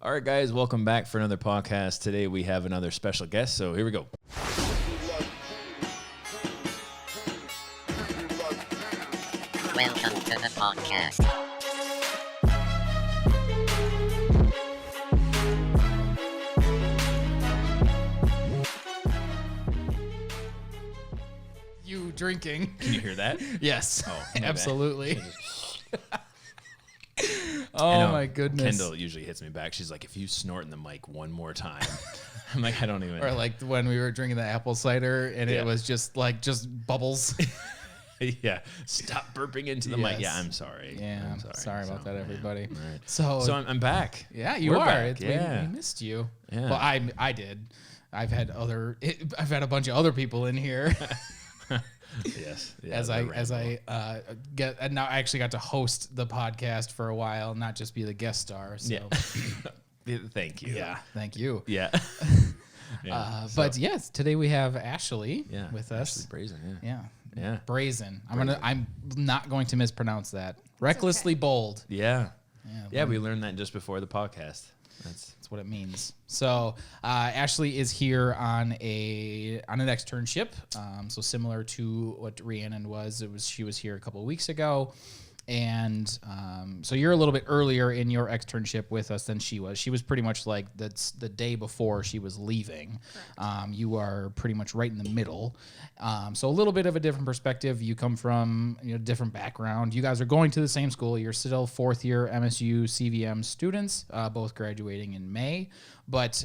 All right, guys, welcome back for another podcast. Today we have another special guest, so here we go. Welcome to the podcast. You drinking. Can you hear that? Yes, Oh, my bad. absolutely. Oh, my goodness. Kendall usually hits me back. She's like, if you snort in the mic one more time. I'm like, I don't even. Or like when we were drinking the apple cider and Yeah. it was just bubbles. Yeah. Stop burping into the mic. Yes. Yeah, I'm sorry. Yeah, I'm sorry about that, everybody. All right. So I'm back. yeah, you We're are. back. We missed you. Yeah. Well, I did. I've had a bunch of other people in here. Yes. Yeah, as I get, and now I actually got to host the podcast for a while, not just be the guest star. So. Yeah. Thank you. Yeah, thank you. Yeah. Yeah. But yes, today we have Ashley with us. Ashley Brazen. Yeah. Yeah. Brazen. I'm not going to mispronounce that. Recklessly bold. Yeah. Yeah, We learned that just before the podcast. That's what it means. So Ashley is here on an externship. So similar to what Rhiannon was. She was here a couple of weeks ago. And so you're a little bit earlier in your externship with us than she was. She was pretty much like that's the day before she was leaving. You are pretty much right in the middle. So a little bit of a different perspective. You come from different background. You guys are going to the same school. You're still fourth year MSU CVM students, both graduating in May. But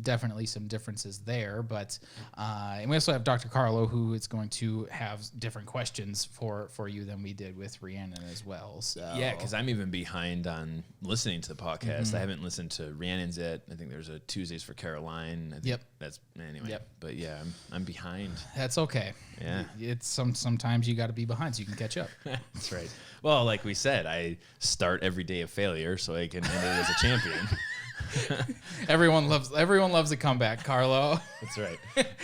definitely some differences there. But and we also have Dr. Carlo, who is going to have different questions for you than we did with Rhiannon as well. So yeah, because I'm even behind on listening to the podcast. I haven't listened to Rhiannon's yet. I think there's a Tuesdays for Caroline. I think that's anyway. Yep. But yeah, I'm behind. That's okay. Yeah. It's sometimes you got to be behind so you can catch up. That's right. Well, like we said, I start every day of failure so I can end it as a champion. Everyone loves a comeback, Carlo. That's right.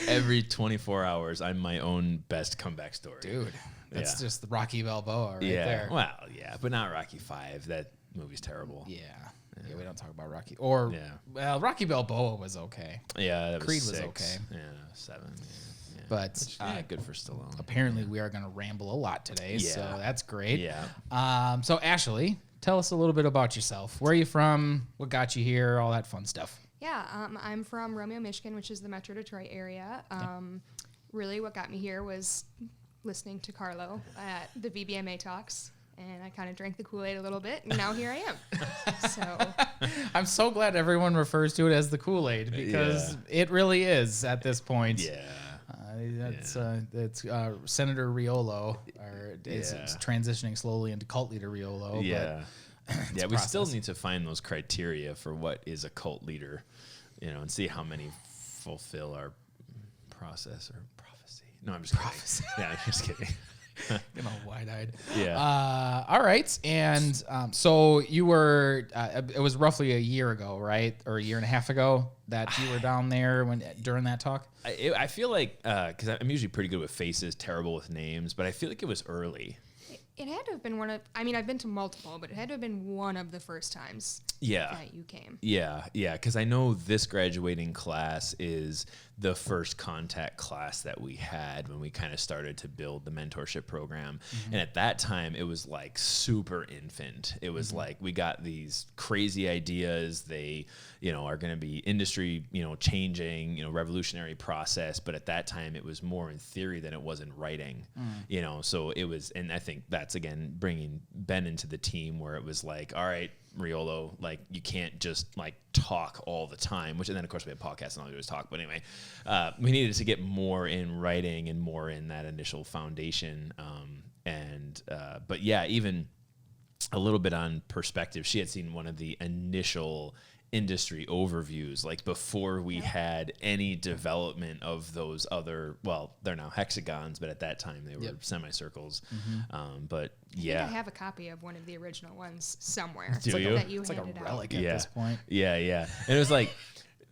Every 24 hours, I'm my own best comeback story. Dude, that's just the Rocky Balboa right there. Well, yeah, but not Rocky 5. That movie's terrible. Yeah, we don't talk about Rocky. Or, well, Rocky Balboa was okay. Yeah, that was Creed 6. was okay. Yeah, 7. Yeah. But good for Stallone. Apparently, we are going to ramble a lot today, so that's great. Yeah. So, Ashley, tell us a little bit about yourself. Where are you from? What got you here? All that fun stuff. Yeah, I'm from Romeo, Michigan, which is the Metro Detroit area. Really, what got me here was listening to Carlo at the VBMA talks, and I kind of drank the Kool-Aid a little bit, and now here I am. So I'm so glad everyone refers to it as the Kool-Aid because it really is at this point. Yeah. That's Senator Riolo, or it's transitioning slowly into cult leader Riolo. Yeah. Yeah, we still need to find those criteria for what is a cult leader, and see how many fulfill our process or prophecy. No, I'm just kidding. Yeah, I'm just kidding. Getting all wide-eyed. Yeah. All right. And so you were, it was roughly a year ago, right? Or a year and a half ago that you were down there during that talk? I feel like, because I'm usually pretty good with faces, terrible with names, but I feel like it was early. it had to have been I've been to multiple, but it had to have been one of the first times that you came. Yeah, because I know this graduating class is the first contact class that we had when we kind of started to build the mentorship program. Mm-hmm. And at that time, it was like super infant. It was like we got these crazy ideas. They, are going to be industry, changing, revolutionary process. But at that time, it was more in theory than it was in writing, So it was, and I think that's, again, bringing Ben into the team where it was like, all right, Riolo, like you can't just like talk all the time, and then of course we have podcasts and all we do is talk. But anyway, we needed to get more in writing and more in that initial foundation. But yeah, even a little bit on perspective, she had seen one of the initial industry overviews, like before we had any development of those other, well, they're now hexagons, but at that time they were semicircles. But yeah, I have a copy of one of the original ones somewhere. Do you? That you it's like a handed relic out. at this point. Yeah. And it was like,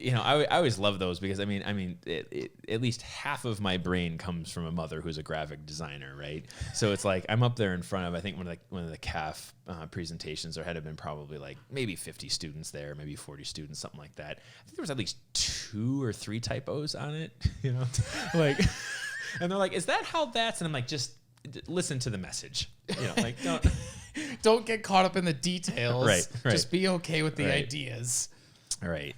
I always love those because at least half of my brain comes from a mother who's a graphic designer, right? So it's like I'm up there in front of, I think one of the CAF presentations, there had been probably like maybe 50 students there, maybe 40 students, something like that. I think there was at least 2 or 3 typos on it, like, and they're like, "Is that how that's?" And I'm like, just listen to the message, like don't get caught up in the details. Right. Just be okay with the ideas. Right.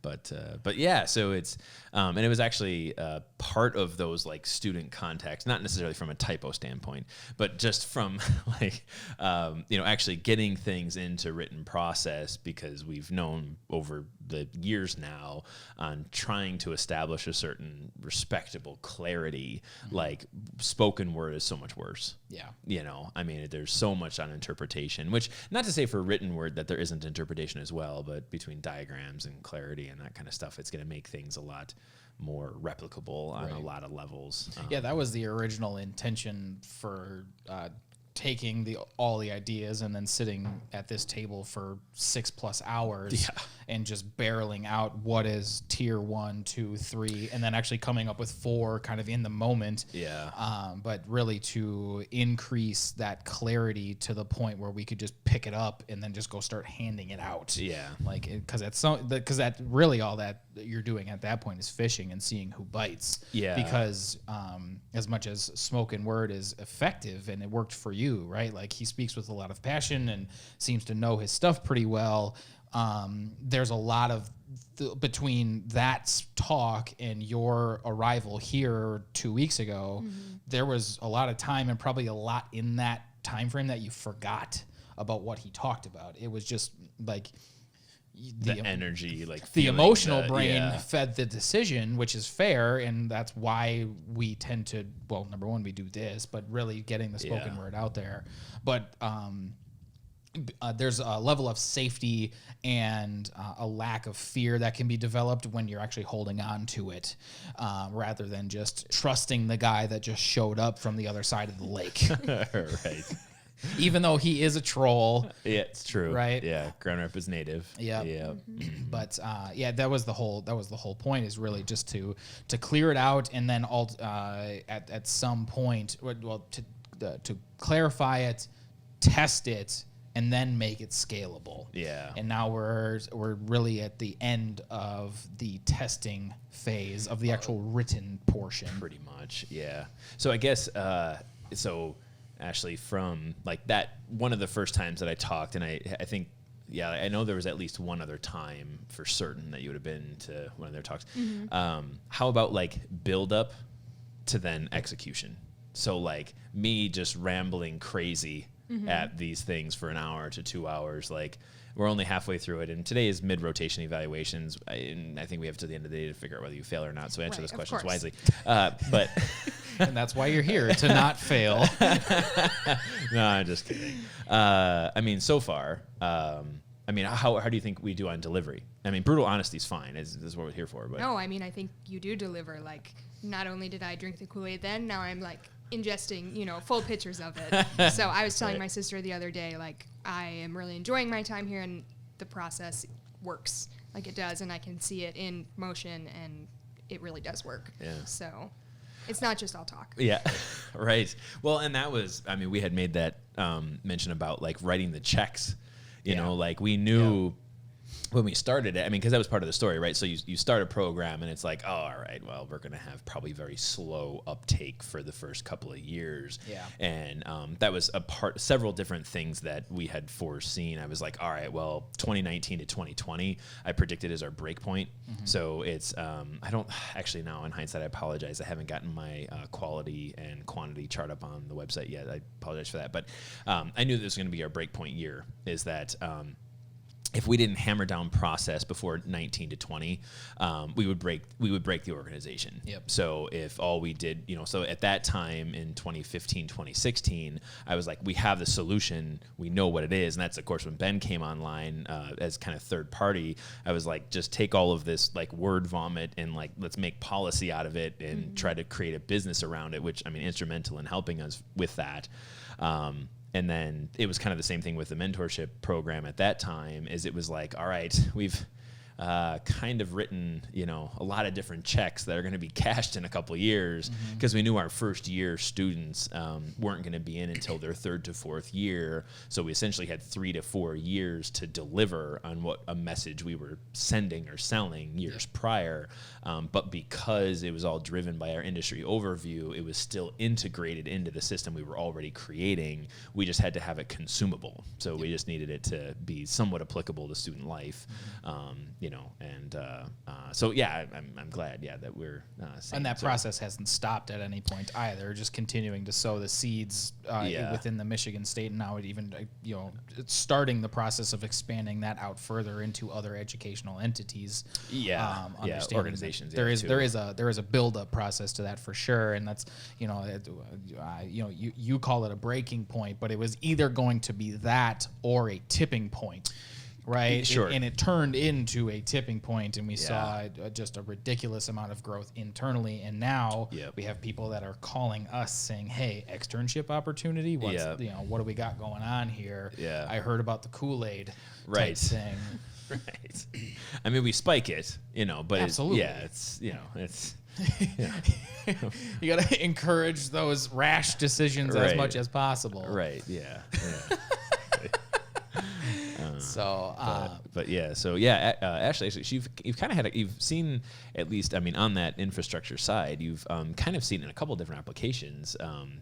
But yeah, so it's, and it was actually part of those like student contacts, not necessarily from a typo standpoint, but just from like, actually getting things into written process, because we've known over the years now on trying to establish a certain respectable clarity, like spoken word is so much worse. Yeah. There's so much on interpretation, which not to say for written word that there isn't interpretation as well, but between diagrams and clarity and that kind of stuff, it's going to make things a lot more replicable on a lot of levels. Yeah, that was the original intention for taking all the ideas and then sitting at this table for 6+ hours and just barreling out what is tier 1, 2, 3, and then actually coming up with 4 kind of in the moment. But really to increase that clarity to the point where we could just pick it up and then just go start handing it out. Like, because that really all that you're doing at that point is fishing and seeing who bites. Because as much as spoken word is effective and it worked for you, right? Like, he speaks with a lot of passion and seems to know his stuff pretty well. There's a lot of between that talk and your arrival here 2 weeks ago, there was a lot of time and probably a lot in that time frame that you forgot about what he talked about. It was just like the energy, like the emotional brain fed the decision, which is fair, and that's why we tend to, well, number one, we do this, but really getting the spoken word out there. But there's a level of safety and a lack of fear that can be developed when you're actually holding on to it, rather than just trusting the guy that just showed up from the other side of the lake. Right. Even though he is a troll. Yeah, it's true. Right. Yeah. Ground Rep is native. Yeah. Mm-hmm. But that was the whole point, is really just to clear it out, and then at some point, to clarify it, test it, and then make it scalable. Yeah. And now we're really at the end of the testing phase of the actual written portion. Pretty much. Yeah. So I guess Ashley, from like that, one of the first times that I talked, and I think, I know there was at least one other time for certain that you would have been to one of their talks. How about like build up to then execution? So like me just rambling crazy at these things for an hour to 2 hours, like we're only halfway through it, and today is mid-rotation evaluations, and I think we have to the end of the day to figure out whether you fail or not, so answer those questions wisely. But and that's why you're here, to not fail. No, I'm just kidding. So far, how do you think we do on delivery? Brutal honesty is fine. This is what we're here for. But no, I think you do deliver. Like, not only did I drink the Kool-Aid then, now I'm like ingesting, full pitchers of it. So I was telling my sister the other day, like, I am really enjoying my time here, and the process works like it does, and I can see it in motion, and it really does work. Yeah. So it's not just all talk. Yeah, right. Well, and that was, we had made that mention about like writing the checks, like we knew when we started it, because that was part of the story, right? So you start a program and it's like, oh, all right, well, we're going to have probably very slow uptake for the first couple of years. Yeah. And that was several different things that we had foreseen. I was like, all right, well, 2019 to 2020, I predicted as our break point. So it's, I don't actually now in hindsight, I apologize. I haven't gotten my quality and quantity chart up on the website yet. I apologize for that. But I knew this was going to be our break point year, is that, if we didn't hammer down process before 19 to 20, we would break the organization. Yep. So if all we did, so at that time in 2015, 2016, I was like, we have the solution, we know what it is. And that's of course when Ben came online as kind of third party. I was like, just take all of this like word vomit and like, let's make policy out of it and try to create a business around it, which instrumental in helping us with that. And then it was kind of the same thing with the mentorship program at that time, is it was like, all right, we've kind of written, a lot of different checks that are going to be cashed in a couple of years, because we knew our first year students weren't going to be in until their third to fourth year. So we essentially had 3 to 4 years to deliver on what a message we were sending or selling years prior. But because it was all driven by our industry overview, it was still integrated into the system we were already creating. We just had to have it consumable. So we just needed it to be somewhat applicable to student life, so yeah, I'm glad, that we're seeing. And that process hasn't stopped at any point either, just continuing to sow the seeds within the Michigan State, and now it even, it's starting the process of expanding that out further into other educational entities. Organizations. There is a build-up process to that for sure, and that's, you call it a breaking point, but it was either going to be that or a tipping point. Right. Sure. And it turned into a tipping point, and we saw just a ridiculous amount of growth internally. And now we have people that are calling us saying, "Hey, externship opportunity. What do we got going on here? Yeah. I heard about the Kool-Aid type thing." Right. I mean, we spike it, but absolutely. it's you got to encourage those rash decisions as much as possible. Right. Yeah. Ashley, you've kind of you've seen, at least, I mean, on that infrastructure side, you've kind of seen in a couple different applications,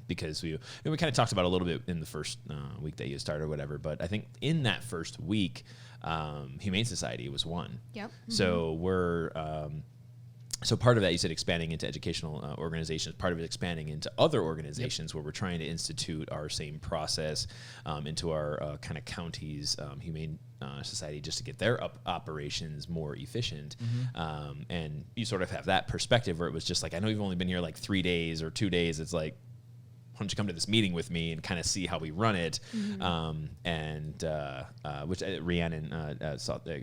because we kind of talked about it a little bit in the first week that you started or whatever, but I think in that first week, Humane Society was one. Yep. So we're so part of that, you said expanding into educational organizations, part of it expanding into other organizations where we're trying to institute our same process into our kind of counties, Humane Society, just to get their operations more efficient. And you sort of have that perspective where it was just like, I know you've only been here like 3 days or 2 days. It's like, why don't you come to this meeting with me and kind of see how we run it? Which Rhiannon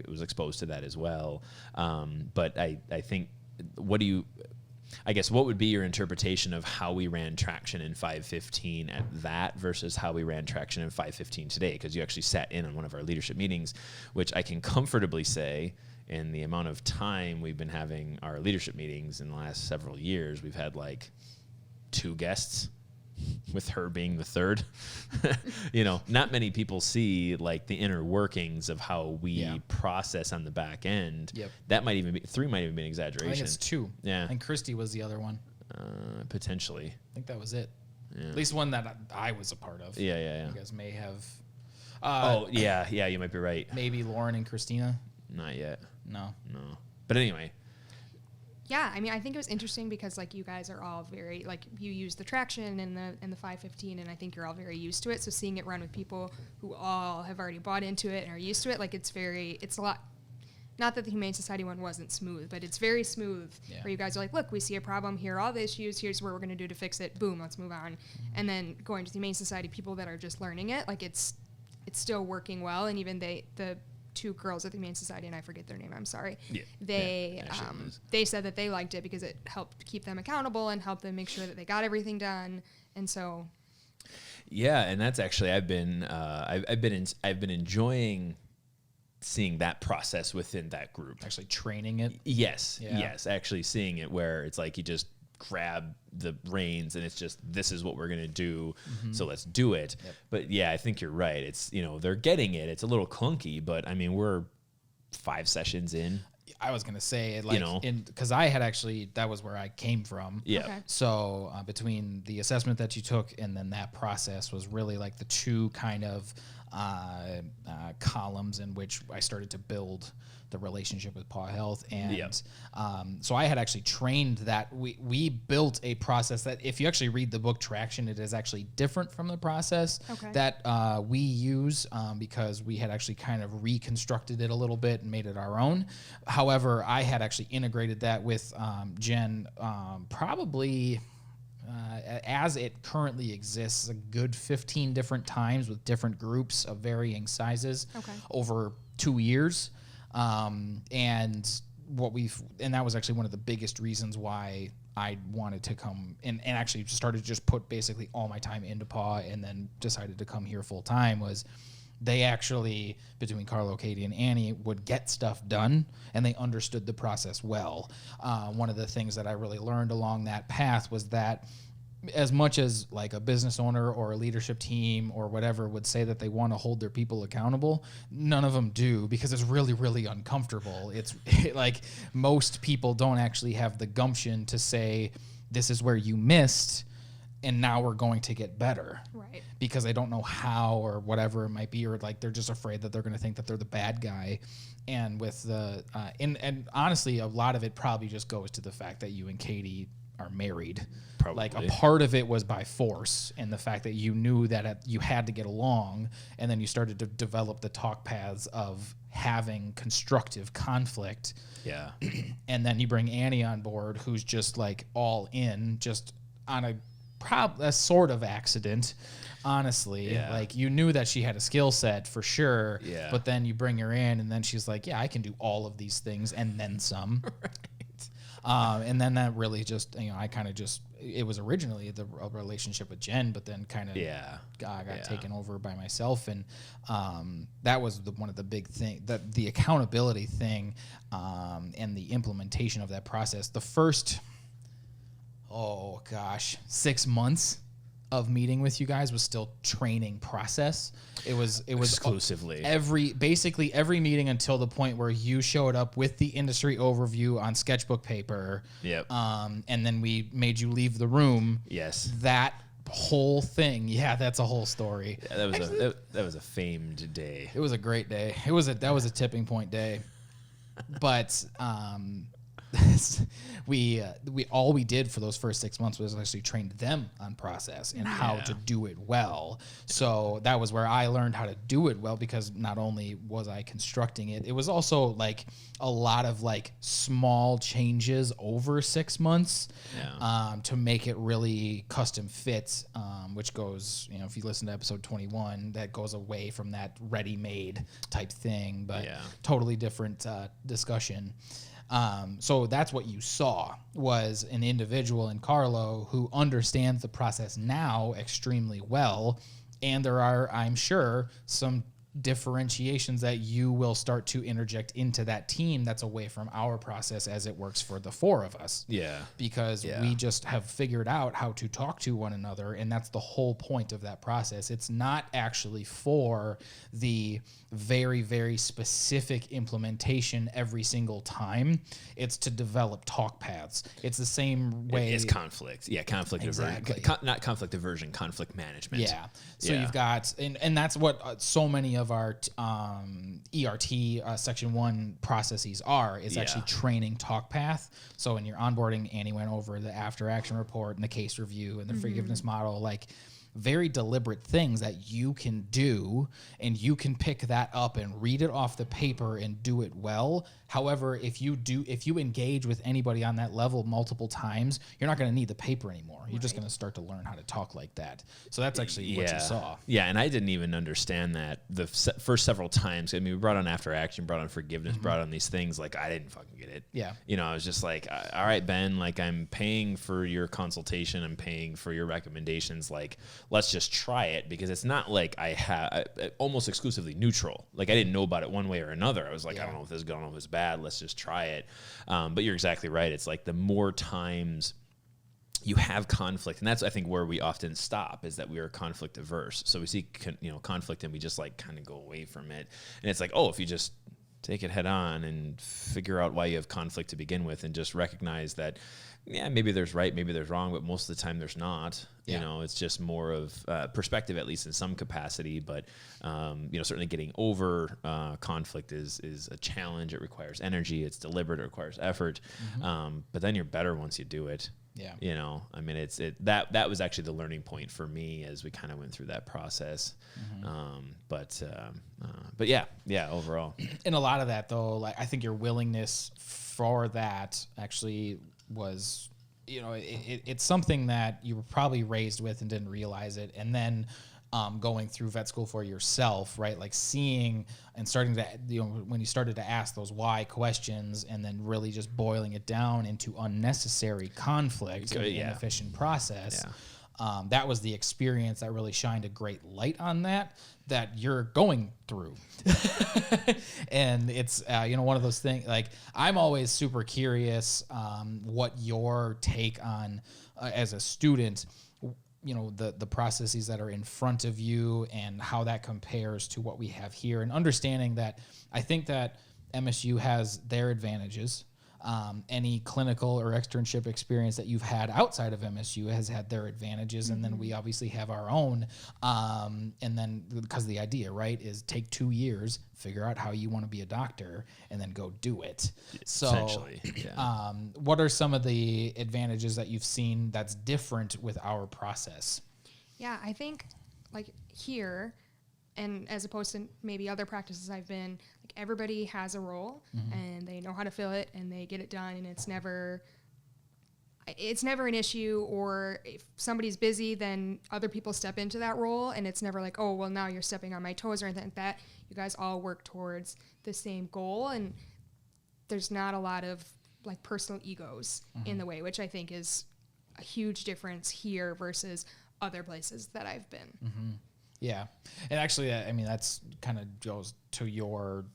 was exposed to that as well. But I think, what would be your interpretation of how we ran traction in 515 at that versus how we ran traction in 515 today? Because you actually sat in on one of our leadership meetings, which I can comfortably say, in the amount of time we've been having our leadership meetings in the last several years, we've had like 2 guests, with her being the third. Not many people see like the inner workings of how we process on the back end. That might even be 3, might even be an exaggeration. I think it's 2. Yeah. And Christy was the other one. Potentially. I think that was it. At least one that I was a part of. Yeah. You guys may have. You might be right. Maybe Lauren and Christina. Not yet. No. But anyway. Yeah, I mean, I think it was interesting because, like, you guys are all very, like, you use the traction and the 515, and I think you're all very used to it. So seeing it run with people who all have already bought into it and are used to it, like, it's a lot. Not that the Humane Society one wasn't smooth, but it's very smooth. Where you guys are like, look, we see a problem, here are all the issues, here's what we're going to do to fix it. Boom, let's move on. And then going to the Humane Society, people that are just learning it, like, it's still working well, and even the 2 girls at the Humane Society, and I forget their name, I'm sorry. They said that they liked it because it helped keep them accountable and helped them make sure that they got everything done. And so and that's actually I've been enjoying seeing that process within that group. Actually training it. Yes, actually seeing it where it's like you just grab the reins and it's just, this is what we're going to do. So let's do it. But I think you're right. It's, they're getting it. It's a little clunky, but I mean, we're 5 sessions in. I was going to say, like, because I had actually, that was where I came from. Okay. So between the assessment that you took and then that process was really like the 2 kind of columns in which I started to build the relationship with PAW Health. And so I had actually trained that. We built a process that, if you actually read the book Traction, it is actually different from the process that we use, because we had actually kind of reconstructed it a little bit and made it our own. However, I had actually integrated that with Jen probably as it currently exists a good 15 different times with different groups of varying sizes over 2 years. And that was actually one of the biggest reasons why I wanted to come and actually started to just put basically all my time into PAW and then decided to come here full time was they actually, between Carlo, Katie, and Annie, would get stuff done, and they understood the process well. One of the things that I really learned along that path was that as much as like a business owner or a leadership team or whatever would say that they want to hold their people accountable, none of them do, because it's really, really uncomfortable. It's like most people don't actually have the gumption to say, this is where you missed, and now we're going to get better. Right. Because they don't know how or whatever it might be, or like they're just afraid that they're going to think that they're the bad guy. And with the, and honestly, a lot of it probably just goes to the fact that you and Katie are married. Probably. Like a part of it was by force, and the fact that you knew that you had to get along, and then you started to develop the talk paths of having constructive conflict. Yeah. And then you bring Annie on board, who's just like all in, just on a sort of accident, honestly. Yeah. Like you knew that she had a skill set for sure, Yeah. but then you bring her in, and then she's like, yeah, I can do all of these things and then some. And then that really just, I kind of just, it was originally the relationship with Jen, but then kind of got taken over by myself. And that was one of the big things, the accountability thing, and the implementation of that process. The first, 6 months of meeting with you guys was still training process. It was Exclusively. Basically every meeting until the point where you showed up with the industry overview on sketchbook paper. Yep. And then we made you leave the room. Yes. That whole thing. Yeah, that's a whole story. Yeah, that was a famed day. It was a great day. That was a tipping point day. But we all we did for those first 6 months was actually trained them on process and how to do it well. So that was where I learned how to do it well, because not only was I constructing it, it was also like a lot of like small changes over 6 months to make it really custom fit, which goes, if you listen to episode 21, that goes away from that ready-made type thing, but totally different discussion. So that's what you saw, was an individual in Carlo who understands the process now extremely well. And there are, I'm sure, some differentiations that you will start to interject into that team that's away from our process as it works for the four of us. Yeah. Because we just have figured out how to talk to one another, and that's the whole point of that process. It's not actually for the very, very specific implementation every single time. It's to develop talk paths. It's the same way. It's conflict. Yeah, conflict Exactly. aversion. Not conflict aversion, conflict management. Yeah. So you've got, and that's what so many of our ERT Section 1 processes is actually training talk path. So when you're onboarding, Annie went over the after action report and the case review and the forgiveness model, like very deliberate things that you can do, and you can pick that up and read it off the paper and do it well. However, if you engage with anybody on that level multiple times, you're not going to need the paper anymore. You're just going to start to learn how to talk like that. So that's actually what you saw. Yeah, and I didn't even understand that the first several times. I mean, we brought on after action, brought on forgiveness, brought on these things. Like, I didn't fucking get it. Yeah. I was just like, all right, Ben, like, I'm paying for your consultation. I'm paying for your recommendations. Like, let's just try it, because it's not like I have almost exclusively neutral. Like, I didn't know about it one way or another. I was like, I don't know if this is good, I don't know if it's bad. Let's just try it. But you're exactly right. It's like the more times you have conflict, and that's, I think, where we often stop, is that we are conflict averse. So we see conflict and we just like kind of go away from it. And it's like, if you just take it head on and figure out why you have conflict to begin with, and just recognize that, maybe there's right, maybe there's wrong, but most of the time there's not. It's just more of perspective, at least in some capacity. But certainly getting over conflict is a challenge. It requires energy. It's deliberate. It requires effort. But then you're better once you do it. Yeah. I mean, that was actually the learning point for me as we kind of went through that process. But yeah, overall. And a lot of that, though, like, I think your willingness for that actually was, it's something that you were probably raised with and didn't realize it. And then going through vet school for yourself, right? Like seeing and starting to, when you started to ask those why questions, and then really just boiling it down into unnecessary conflict and inefficient process. that was the experience that really shined a great light on that you're going through. And it's, one of those things, like, I'm always super curious what your take on, as a student, the processes that are in front of you and how that compares to what we have here, and understanding that I think that MSU has their advantages. Any clinical or externship experience that you've had outside of MSU has had their advantages, and then we obviously have our own. And then, because the idea, right, is take 2 years, figure out how you want to be a doctor, and then go do it. So, essentially, yeah. What are some of the advantages that you've seen that's different with our process? Yeah, I think like here, and as opposed to maybe other practices I've been, like, everybody has a role and they know how to fill it and they get it done, and it's never an issue. Or if somebody's busy, then other people step into that role, and it's never like, oh, well, now you're stepping on my toes or anything like that. You guys all work towards the same goal, and there's not a lot of like personal egos in the way, which I think is a huge difference here versus other places that I've been. Yeah. And actually, I mean, that's kind of goes to your,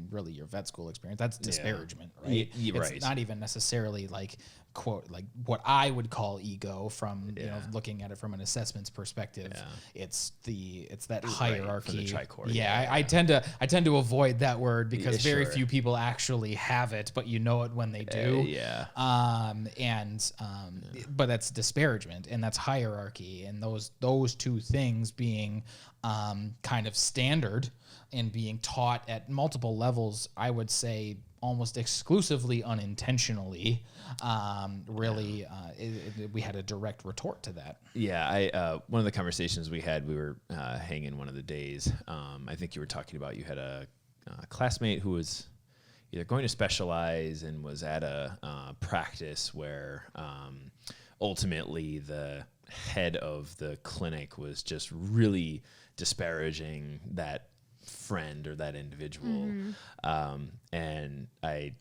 really your vet school experience. That's disparagement, right? Right. It's not even necessarily like, quote, like what I would call ego from, looking at it from an assessments perspective. Yeah. It's that hierarchy. From the tri-core. I tend to avoid that word because very few people actually have it, but you know it when they do. But that's disparagement and that's hierarchy, and those two things being kind of standard and being taught at multiple levels, I would say almost exclusively unintentionally, we had a direct retort to that. Yeah, one of the conversations we had, we were hanging one of the days. I think you were talking about, you had a classmate who was either going to specialize and was at a practice where ultimately the head of the clinic was just really disparaging that friend or that individual. And I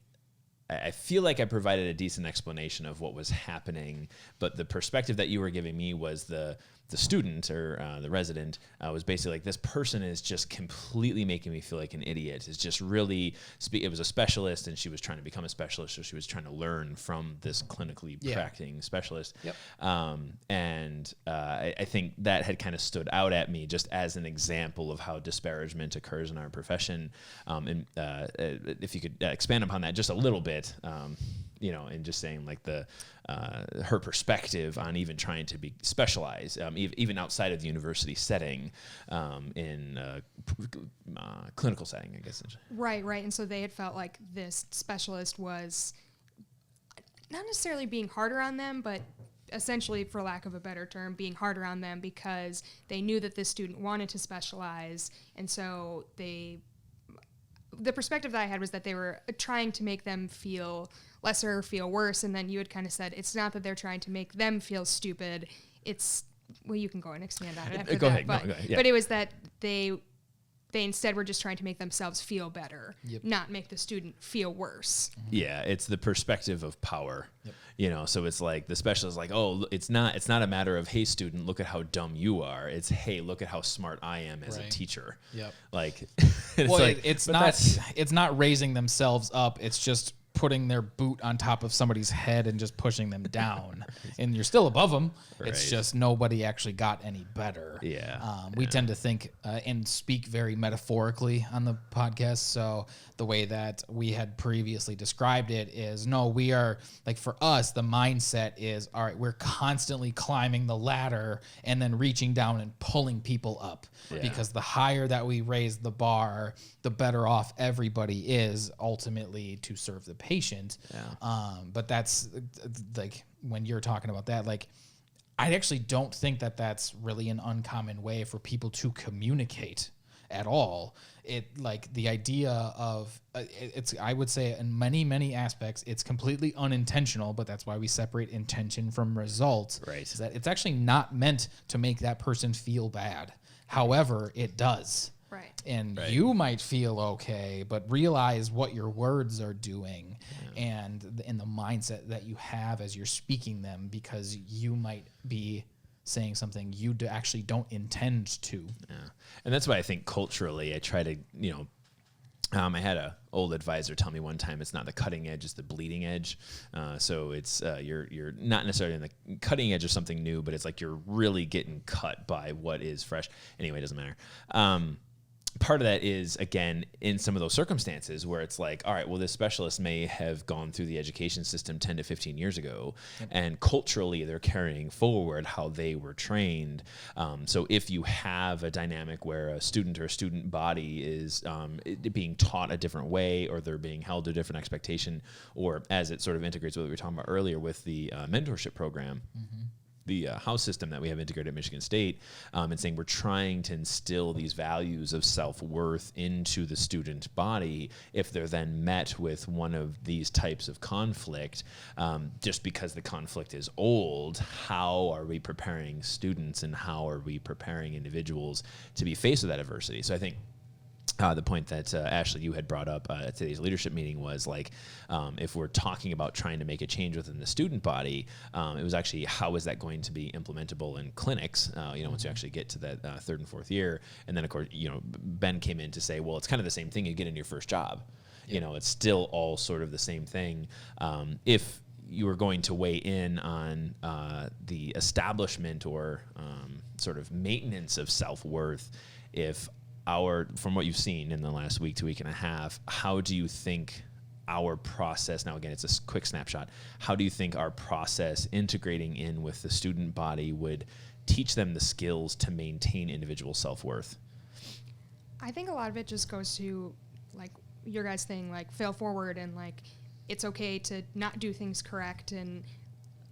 feel like I provided a decent explanation of what was happening, but the perspective that you were giving me was the student or the resident was basically like, this person is just completely making me feel like an idiot. It's just really, it was a specialist and she was trying to become a specialist, so she was trying to learn from this clinically practicing specialist. Yep. I think that had kind of stood out at me just as an example of how disparagement occurs in our profession. If you could expand upon that just a little bit, and just saying like her perspective on even trying to be specialized, even outside of the university setting, in clinical setting, I guess. Right. And so they had felt like this specialist was not necessarily being harder on them, but essentially, for lack of a better term, being harder on them because they knew that this student wanted to specialize, and so the perspective that I had was that they were trying to make them feel lesser, feel worse, and then you had kind of said it's not that they're trying to make them feel stupid. It's, well, you can go and expand on it after go that. Ahead, but, go ahead. Yeah. But it was that they instead were just trying to make themselves feel better, not make the student feel worse. Yeah, it's the perspective of power. So it's like the specialist is like, oh, it's not a matter of, hey, student, look at how dumb you are. It's, hey, look at how smart I am as a teacher. Like, it's not raising themselves up. It's just putting their boot on top of somebody's head and just pushing them down. And you're still above them. Right. It's just nobody actually got any better. We tend to think and speak very metaphorically on the podcast. So the way that we had previously described it is, no, we are, like, for us, the mindset is, all right, we're constantly climbing the ladder and then reaching down and pulling people up. Because the higher that we raise the bar, the better off everybody is ultimately to serve the patient. But that's like, when you're talking about that, like, I actually don't think that that's really an uncommon way for people to communicate at all. It, like, the idea of it's, I would say in many aspects, it's completely unintentional, but that's why we separate intention from result. Right. Is that it's actually not meant to make that person feel bad. However, it does. Right. And you might feel okay, but realize what your words are doing and in the mindset that you have as you're speaking them, because you might be saying something you actually don't intend to. Yeah. And that's why I think culturally I try to, I had a old advisor tell me one time, it's not the cutting edge, it's the bleeding edge. So it's you're not necessarily in the cutting edge of something new, but it's like you're really getting cut by what is fresh. Anyway, it doesn't matter. Part of that is, again, in some of those circumstances where it's like, all right, well, this specialist may have gone through the education system 10 to 15 years ago, and culturally they're carrying forward how they were trained. So if you have a dynamic where a student or a student body is being taught a different way, or they're being held to a different expectation, or as it sort of integrates with what we were talking about earlier with the mentorship program, the house system that we have integrated at Michigan State, and saying we're trying to instill these values of self-worth into the student body. If they're then met with one of these types of conflict, just because the conflict is old, how are we preparing students and how are we preparing individuals to be faced with that adversity? So I think the point that Ashley, you had brought up at today's leadership meeting was like, if we're talking about trying to make a change within the student body, it was actually how is that going to be implementable in clinics, once you actually get to that third and fourth year. And then, of course, Ben came in to say, well, it's kind of the same thing you get in your first job. It's still all sort of the same thing. If you were going to weigh in on the establishment or sort of maintenance of self-worth, from what you've seen in the last week to week and a half, how do you think our process, now again, it's a quick snapshot, how do you think our process integrating in with the student body would teach them the skills to maintain individual self-worth? I think a lot of it just goes to, like, your guys' thing, like, fail forward and, like, it's okay to not do things correct. And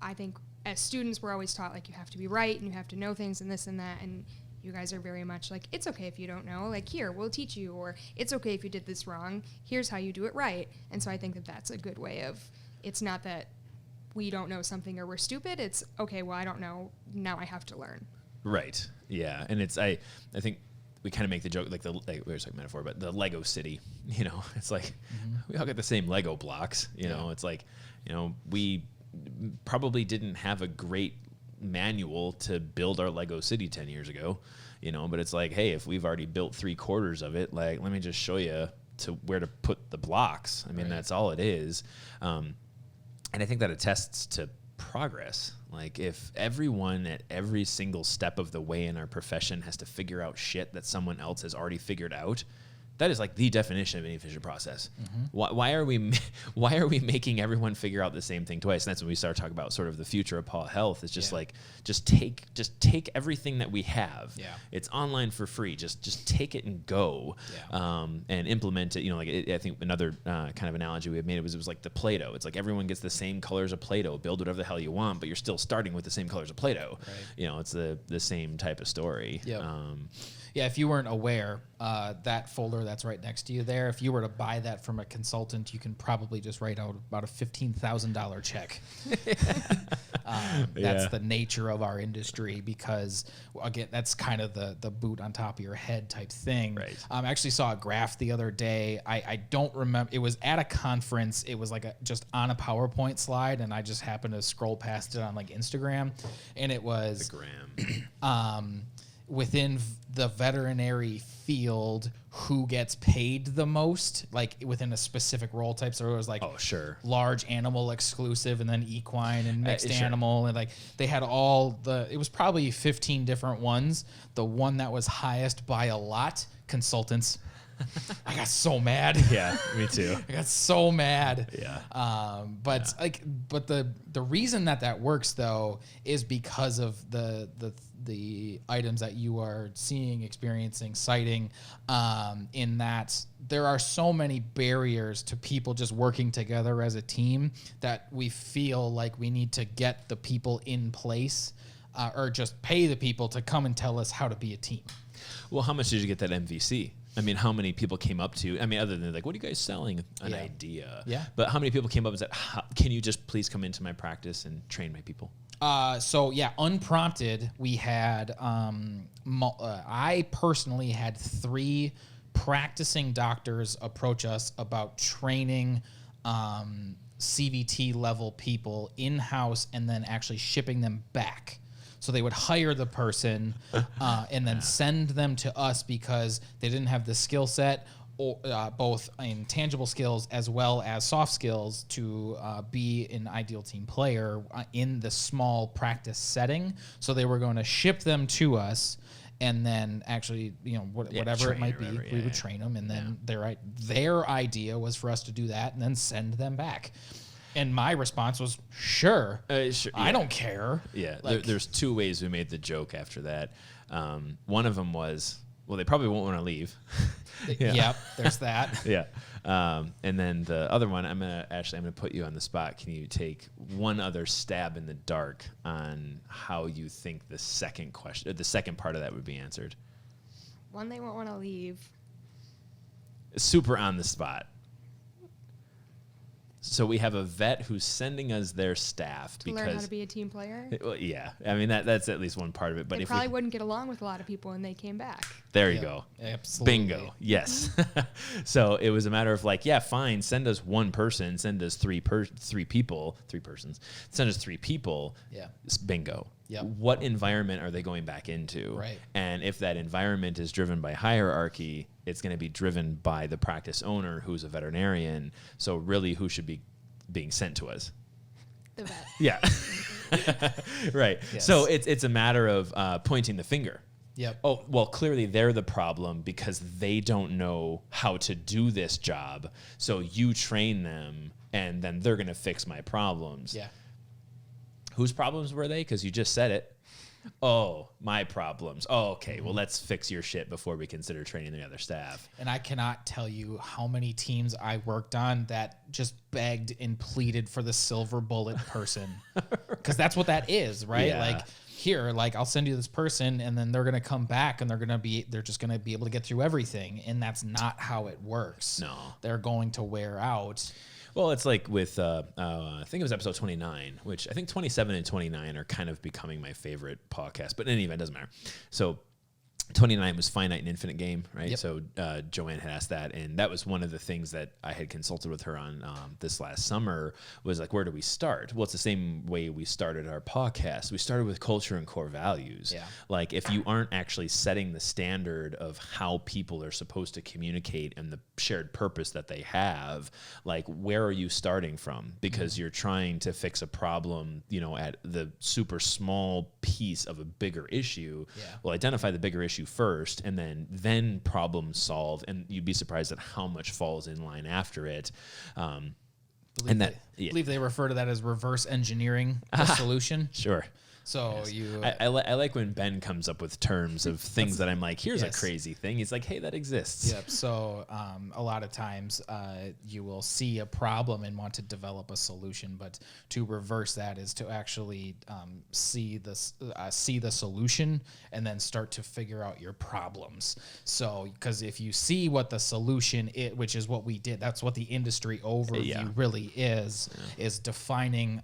I think as students, we're always taught, like, you have to be right and you have to know things and this and that. And you guys are very much like, it's okay if you don't know, like, here, we'll teach you, or it's okay if you did this wrong, here's how you do it right. And so I think that that's a good way of, it's not that we don't know something or we're stupid, it's, okay, well, I don't know, now I have to learn. Right. Yeah. And it's, I think we kind of make the joke, like we were talking metaphor, but the Lego city, it's like, we all get the same Lego blocks, it's like, we probably didn't have a great manual to build our Lego city 10 years ago, but it's like, hey, if we've already built 3/4 of it, like, let me just show you to where to put the blocks. I mean, that's all it is. And I think that attests to progress. Like, if everyone at every single step of the way in our profession has to figure out shit that someone else has already figured out, that is like the definition of an inefficient process. Why are we making everyone figure out the same thing twice? And that's when we start talking about sort of the future of PAW Health. It's just like, just take everything that we have. Yeah. It's online for free. Just take it and go, and implement it. I think another kind of analogy we had made, it was like the Play-Doh. It's like everyone gets the same colors of Play-Doh. Build whatever the hell you want, but you're still starting with the same colors of Play-Doh. Right. It's the same type of story. Yep. Yeah, if you weren't aware, that folder that's right next to you there, if you were to buy that from a consultant, you can probably just write out about a $15,000 check. That's the nature of our industry, because, again, that's kind of the boot on top of your head type thing. Right. I actually saw a graph the other day. I don't remember. It was at a conference. It was like just on a PowerPoint slide, and I just happened to scroll past it on like Instagram, and it was the gram. Within the veterinary field, who gets paid the most, like within a specific role type. So it was like, large animal exclusive, and then equine and mixed animal. And like they had it was probably 15 different ones. The one that was highest by a lot, consultants. I got so mad. Yeah, me too. I got so mad. Yeah. But the reason that works though is because of the items that you are seeing, experiencing, citing, in that there are so many barriers to people just working together as a team that we feel like we need to get the people in place, or just pay the people to come and tell us how to be a team. Well, how much did you get that MVC? I mean, how many people came up to you? I mean, other than like, what are you guys selling? An idea. Yeah. But how many people came up and said, can you just please come into my practice and train my people? So yeah, unprompted, we had, I personally had 3 practicing doctors approach us about training CVT level people in-house and then actually shipping them back. So they would hire the person and then send them to us because they didn't have the skill set, or both in tangible skills as well as soft skills to be an ideal team player in the small practice setting. So they were going to ship them to us, and then actually, whatever it might be, we would train them, and then their idea was for us to do that and then send them back. And my response was, sure, I don't care. Yeah, there's 2 ways we made the joke after that. One of them was, well, they probably won't want to leave. Yep, there's that. Yeah. And then the other one, Ashley, I'm gonna put you on the spot. Can you take one other stab in the dark on how you think the second question, the second part of that would be answered? One, they won't want to leave. Super on the spot. So we have a vet who's sending us their staff to learn how to be a team player. Well, yeah, I mean that's at least one part of it. But they probably wouldn't get along with a lot of people when they came back. There you go. Absolutely. Bingo. Yes. So it was a matter of like, yeah, fine. Send us one person. Send us three people. 3 persons. Send us 3 people. Yeah. It's bingo. Yep. What environment are they going back into? Right. And if that environment is driven by hierarchy, it's going to be driven by the practice owner who's a veterinarian. So really, who should be being sent to us? The vet. Yeah. Right. Yes. So it's a matter of pointing the finger. Yep. Oh, well, clearly they're the problem because they don't know how to do this job. So you train them, and then they're going to fix my problems. Yeah. Whose problems were they? Because you just said it. Oh, my problems. Oh, okay. Well, let's fix your shit before we consider training the other staff. And I cannot tell you how many teams I worked on that just begged and pleaded for the silver bullet person. Because that's what that is, right? Yeah. Like, here, like, I'll send you this person, and then they're going to come back, and they're just going to be able to get through everything. And that's not how it works. No. They're going to wear out. Well, it's like with, I think it was episode 29, which I think 27 and 29 are kind of becoming my favorite podcast. But in any event, it doesn't matter. So 29 was finite and infinite game, right? Yep. So Joanne had asked that, and that was one of the things that I had consulted with her on this last summer was like, where do we start? Well, it's the same way we started our podcast. We started with culture and core values. Yeah. Like if you aren't actually setting the standard of how people are supposed to communicate and the shared purpose that they have, like where are you starting from? Because you're trying to fix a problem, at the super small piece of a bigger issue. Yeah. Well, identify the bigger issue first, and then problem solve, and you'd be surprised at how much falls in line after it. I believe they refer to that as reverse engineering the solution. Sure. So yes. I like when Ben comes up with terms of things that I'm like, here's a crazy thing. He's like, hey, that exists. Yep. So a lot of times you will see a problem and want to develop a solution, but to reverse that is to actually see the solution and then start to figure out your problems. So because if you see what the solution is, which is what we did, that's what the industry overview really is defining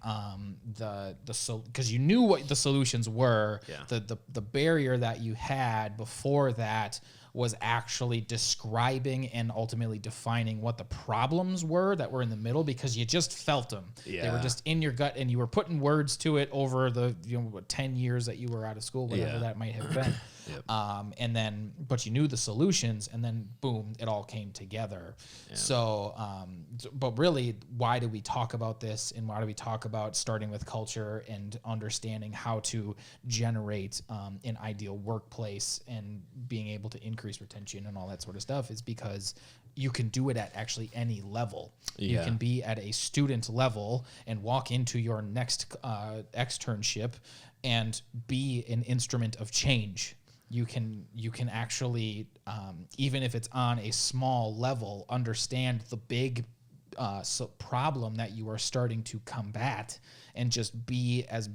because you knew what the solutions were. The barrier that you had before that was actually describing and ultimately defining what the problems were that were in the middle, because you just felt them. Yeah. They were just in your gut, and you were putting words to it over the 10 years that you were out of school, whatever that might have been. Yep. But you knew the solutions, and then boom, it all came together. Yeah. So, but really, why do we talk about this, and why do we talk about starting with culture and understanding how to generate an ideal workplace and being able to increase retention and all that sort of stuff, is because you can do it at actually any level. You can be at a student level and walk into your next externship and be an instrument of change. You can actually, even if it's on a small level, understand the big problem that you are starting to combat, and just be as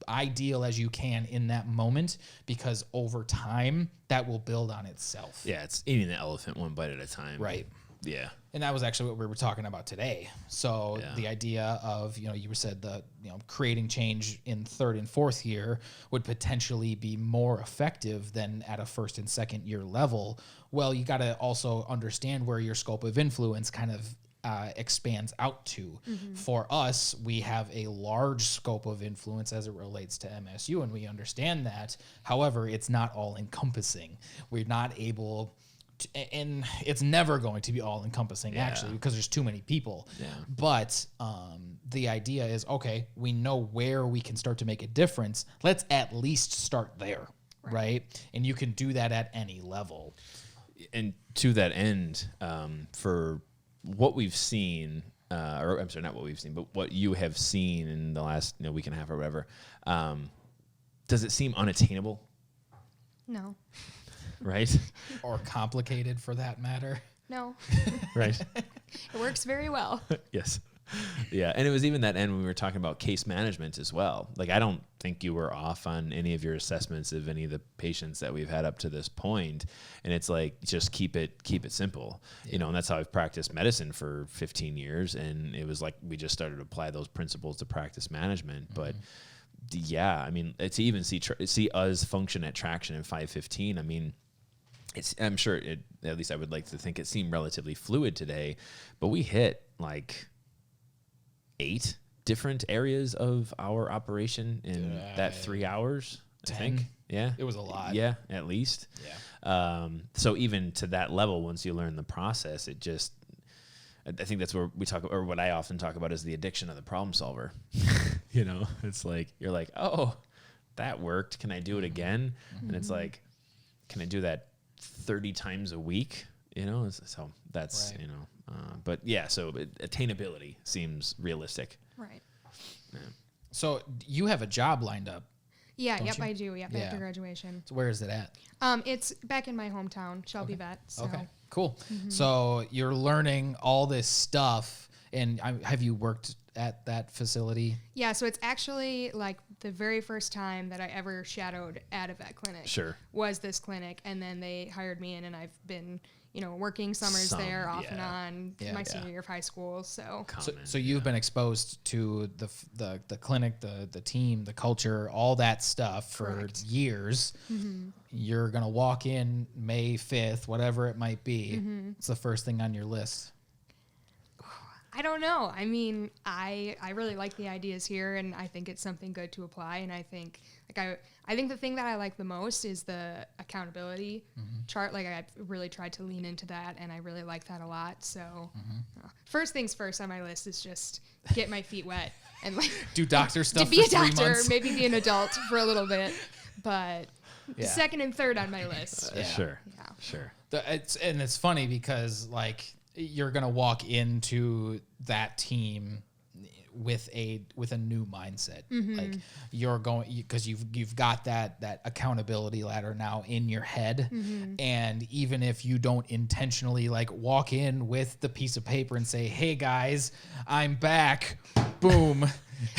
ideal as you can in that moment, because over time that will build on itself. Yeah, it's eating the elephant one bite at a time. Right. Yeah. And that was actually what we were talking about today. So Yeah. the idea of, you said creating change in third and fourth year would potentially be more effective than at a first and second year level. Well, you got to also understand where your scope of influence kind of expands out to. For us, we have a large scope of influence as it relates to MSU, and we understand that. However, it's not all encompassing. We're not able and it's never going to be all encompassing actually, because there's too many people. But the idea is, okay, we know where we can start to make a difference. Let's at least start there. Right. And you can do that at any level. And to that end, for what we've seen, or I'm sorry, not what we've seen, but what you have seen in the last week and a half or whatever, does it seem unattainable? No. Right? Or complicated for that matter. No. Right. It works very well. Yes. Yeah. And it was even that end when we were talking about case management as well. Like, I don't think you were off on any of your assessments of any of the patients that we've had up to this point. And it's like, just keep it simple, and that's how I've practiced medicine for 15 years. And it was like, we just started to apply those principles to practice management. But yeah, I mean, to even see us function at traction in 515, I mean, I'm sure at least I would like to think it seemed relatively fluid today, but we hit like 8 different areas of our operation in that 3 hours. 10. I think. Yeah. It was a lot. Yeah, at least. Yeah. So even to that level, once you learn the process, I think that's where we talk, or what I often talk about, is the addiction of the problem solver. It's like, you're like, oh, that worked. Can I do it again? And it's like, can I do that 30 times a week? So that's, Right. but yeah, so attainability seems realistic. Right. Yeah. So you have a job lined up. Yeah. Don't Yep. you? I do. Yep. Yeah. After graduation. So where is it at? It's back in my hometown, Shelby Vet. So. Okay, cool. So you're learning all this stuff, and have you worked at that facility? Yeah. So it's actually like the very first time that I ever shadowed at a vet clinic. Sure. Was this clinic, and then they hired me in, and I've been, working summers there off and on my senior year of high school. So. So you've been exposed to the clinic, the team, the culture, all that stuff for Correct. years. You're gonna walk in May 5th, whatever it might be. It's the first thing on your list. I don't know. I mean, I really like the ideas here, and I think it's something good to apply. And I think I think the thing that I like the most is the accountability chart. Like, I've really tried to lean into that, and I really like that a lot. So first things first on my list is just get my feet wet and like Do doctor stuff to be for a 3 doctor, months. maybe be an adult for a little bit. But Yeah. second and third on my list. Sure. Yeah. Sure. It's funny because like you're gonna walk into that team with a new mindset. Like you're going, because you've got that accountability ladder now in your head, and even if you don't intentionally like walk in with the piece of paper and say, "Hey guys, I'm back," boom.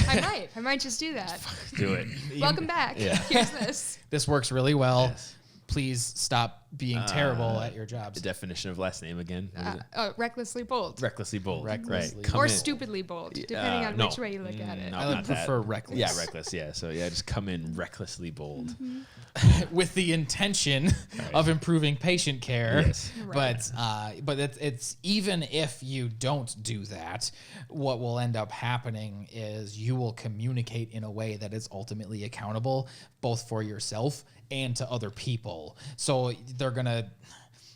I might just do that. Do it. Welcome back. Yeah. Here's this. This works really well. Yes. Please stop being terrible at your jobs. The definition of last name again. What is it? Recklessly bold. Recklessly bold. Recklessly Right. Come Or in. stupidly bold, depending on no. which way you look at it. No, I would not that. prefer reckless. Yeah, reckless. Yeah. So yeah, just come in recklessly bold. With the intention of improving patient care. Yes. But it's even if you don't do that, what will end up happening is you will communicate in a way that is ultimately accountable, both for yourself and to other people. So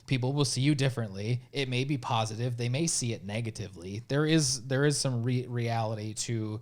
people will see you differently. It may be positive. They may see it negatively. There is some reality to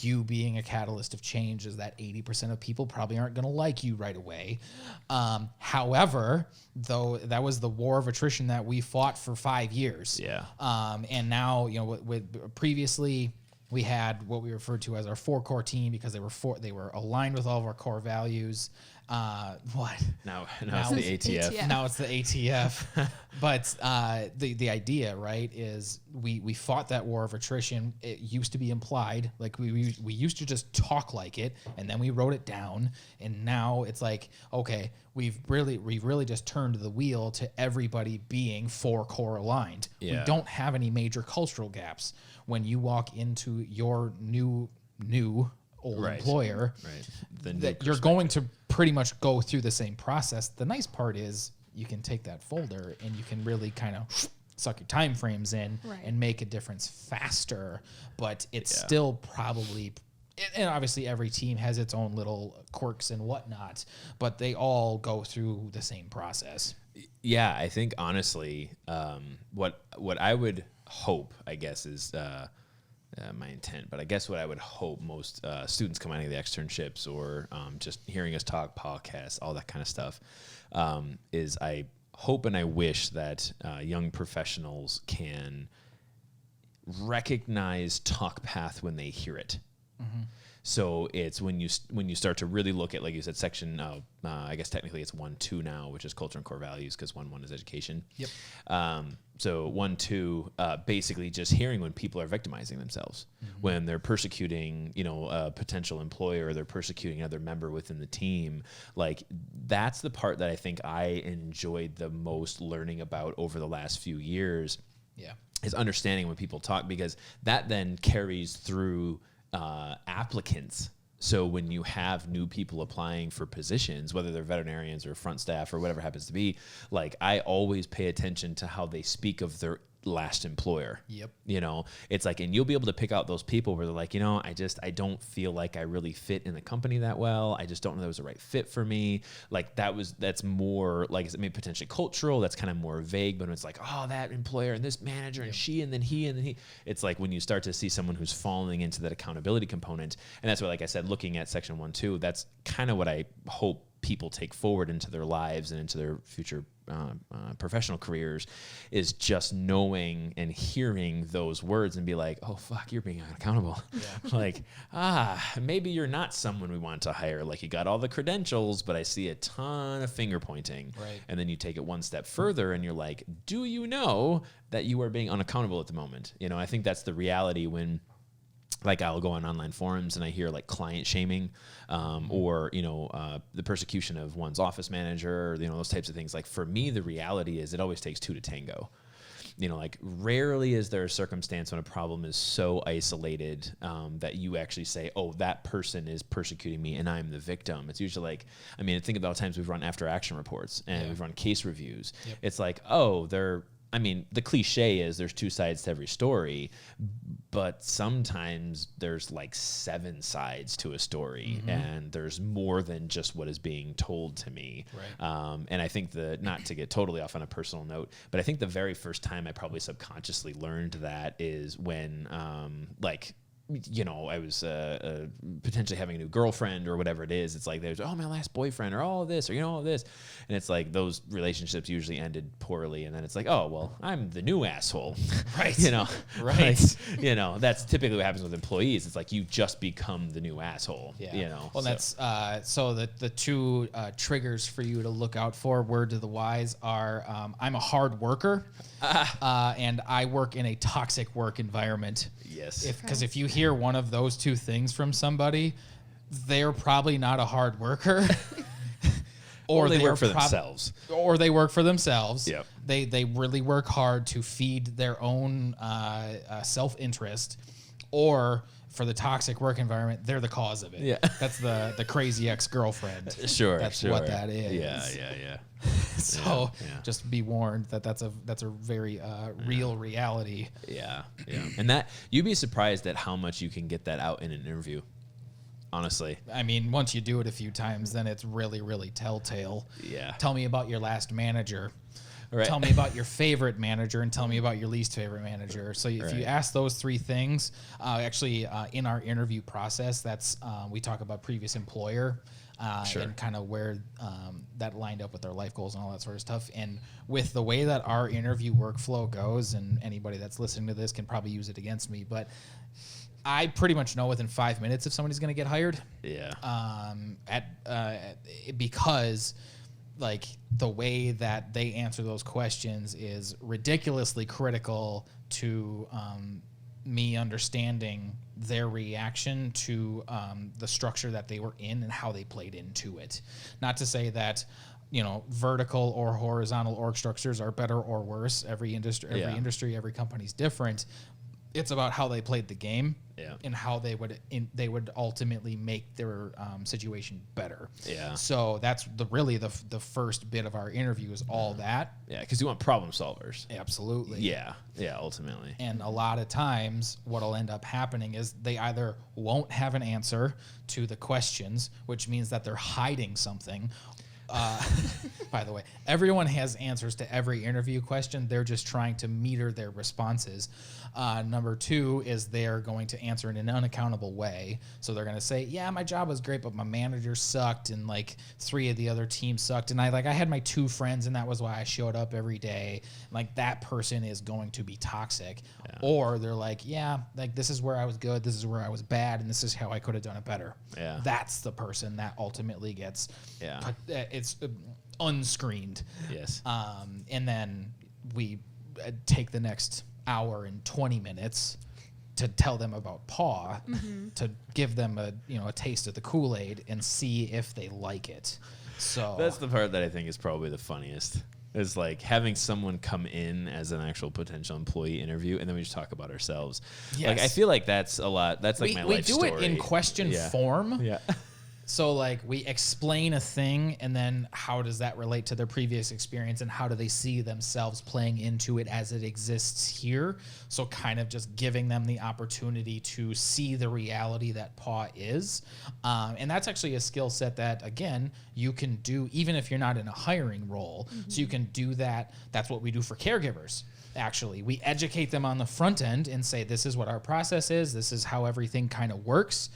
you being a catalyst of change, is that 80% of people probably aren't going to like you right away. However, though, that was the war of attrition that we fought for 5 years. Yeah. And now, with previously we had what we referred to as our 4 core team, because they were aligned with all of our core values. What? Now it's the ATF. ATF. Now it's the ATF. But the idea, right, is we fought that war of attrition. It used to be implied, like we used to just talk like it, and then we wrote it down, and now it's like, okay, we've really just turned the wheel to everybody being 4 core aligned. Yeah. We don't have any major cultural gaps. When you walk into your new old Right. employer, Right. The new that you're going to pretty much go through the same process. The nice part is you can take that folder and you can really kind of suck your time frames in Right. and make a difference faster, but it's Yeah. still probably, and obviously every team has its own little quirks and whatnot, but they all go through the same process. Yeah, I think honestly, what I would hope, I guess, is my intent, but I guess what I would hope most students coming out of the externships or just hearing us talk, PAWCast, all that kind of stuff, is I hope and I wish that young professionals can recognize talk path when they hear it. Mm-hmm. So it's when you start to really look at, like you said, section, I guess technically it's 1-2 now, which is culture and core values, because 1-1 is education. Yep. So 1-2, basically just hearing when people are victimizing themselves, when they're persecuting, a potential employer, or they're persecuting another member within the team. Like, that's the part that I think I enjoyed the most learning about over the last few years. Yeah. Is understanding when people talk, because that then carries through applicants. So when you have new people applying for positions, whether they're veterinarians or front staff or whatever happens to be, like, I always pay attention to how they speak of their last employer. Yep. It's like, and you'll be able to pick out those people where they're like, I don't feel like I really fit in the company that well. I just don't know that was the right fit for me. Like, that's more like, maybe potentially cultural. That's kind of more vague, but it's like, oh, that employer and this manager and she, and then he, and then he. It's like when you start to see someone who's falling into that accountability component. And that's what, like I said, looking at section 1-2, that's kind of what I hope people take forward into their lives and into their future professional careers, is just knowing and hearing those words and be like, oh, fuck, you're being accountable. Yeah. Like, maybe you're not someone we want to hire. Like, you got all the credentials, but I see a ton of finger pointing. Right. And then you take it one step further and you're like, do you know that you are being unaccountable at the moment? I think that's the reality when, like, I'll go on online forums and I hear like client shaming, or the persecution of one's office manager, or those types of things. Like, for me, the reality is it always takes 2 to tango. Like, rarely is there a circumstance when a problem is so isolated that you actually say, oh, that person is persecuting me and I'm the victim. It's usually like, think about times we've run after action reports and we've run case reviews. Yep. It's like, oh, the cliche is there's 2 sides to every story, but sometimes there's like 7 sides to a story, and there's more than just what is being told to me. Right. And I think not to get totally off on a personal note, but I think the very first time I probably subconsciously learned that is when, I was potentially having a new girlfriend or whatever it is. It's like, there's, oh, my last boyfriend, or all of this, or all of this. And it's like, those relationships usually ended poorly. And then it's like, oh, well, I'm the new asshole. Right. Right. Like, that's typically what happens with employees. It's like, you just become the new asshole. Yeah. Well, that's so the 2 triggers for you to look out for, word to the wise, are I'm a hard worker, and I work in a toxic work environment. Yes. Because if you hear one of those 2 things from somebody, they're probably not a hard worker. Or they work for themselves. Or they work for themselves. Yep. They really work hard to feed their own self-interest, or for the toxic work environment, they're the cause of it. Yeah. That's the crazy ex-girlfriend. Sure. That's sure. what that is. Yeah. So Yeah. just be warned that that's a very real reality. Yeah. And that, you'd be surprised at how much you can get that out in an interview. Honestly. Once you do it a few times, then it's really, really telltale. Yeah. Tell me about your last manager. Right. Tell me about your favorite manager, and tell me about your least favorite manager. So if you ask those 3 things, in our interview process, that's we talk about previous employer, and kind of where that lined up with their life goals and all that sort of stuff. And with the way that our interview workflow goes, and anybody that's listening to this can probably use it against me, but I pretty much know within 5 minutes if somebody's going to get hired. Yeah. Because like the way that they answer those questions is ridiculously critical to me understanding their reaction to the structure that they were in and how they played into it. Not to say that, you know, vertical or horizontal org structures are better or worse. Every industry, every company's different. It's about how they played the game and how they would ultimately make their situation better. Yeah. So that's really the first bit of our interview is all that. Yeah, because you want problem solvers. Absolutely. Yeah, ultimately. And a lot of times what'll end up happening is they either won't have an answer to the questions, which means that they're hiding something. By the way, everyone has answers to every interview question. They're just trying to meter their responses. Number two is they're going to answer in an unaccountable way. So they're going to say, yeah, my job was great, but my manager sucked. And like 3 of the other teams sucked. And I had my 2 friends and that was why I showed up every day. Like that person is going to be toxic. Yeah. Or they're like, yeah, like this is where I was good. This is where I was bad. And this is how I could have done it better. Yeah. That's the person that ultimately gets, it's unscreened. Yes. And then we take the next hour and 20 minutes to tell them about PAW, to give them a taste of the Kool-Aid and see if they like it. So that's the part that I think is probably the funniest. Is like having someone come in as an actual potential employee interview, and then we just talk about ourselves. Yes. Like I feel like that's a lot. That's like my life story. We do it in question form. Yeah. So like we explain a thing and then how does that relate to their previous experience and how do they see themselves playing into it as it exists here? So kind of just giving them the opportunity to see the reality that PAW is. And that's actually a skill set that, again, you can do even if you're not in a hiring role. So you can do that. That's what we do for caregivers. Actually, we educate them on the front end and say, this is what our process is. This is how everything kind of works.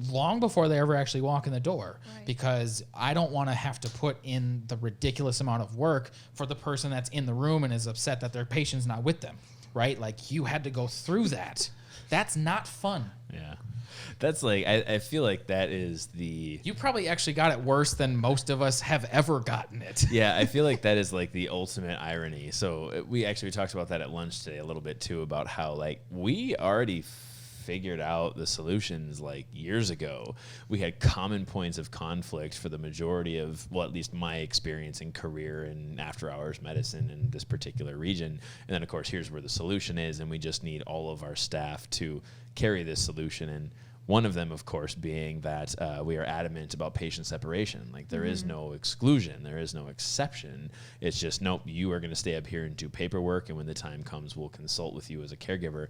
Long before they ever actually walk in the door, because I don't want to have to put in the ridiculous amount of work for the person that's in the room and is upset that their patient's not with them, right? Like you had to go through that. That's not fun. Yeah. That's like, I feel like that is the... You probably actually got it worse than most of us have ever gotten it. Yeah, I feel like that is like the ultimate irony. So we talked about that at lunch today a little bit too, about how like we already figured out the solutions like years ago. We had common points of conflict for the majority of, well, at least my experience in career and after hours medicine in this particular region. And then of course, here's where the solution is. And we just need all of our staff to carry this solution. And one of them, of course, being that we are adamant about patient separation. Like there is no exclusion. There is no exception. It's just, nope, you are going to stay up here and do paperwork. And when the time comes, we'll consult with you as a caregiver.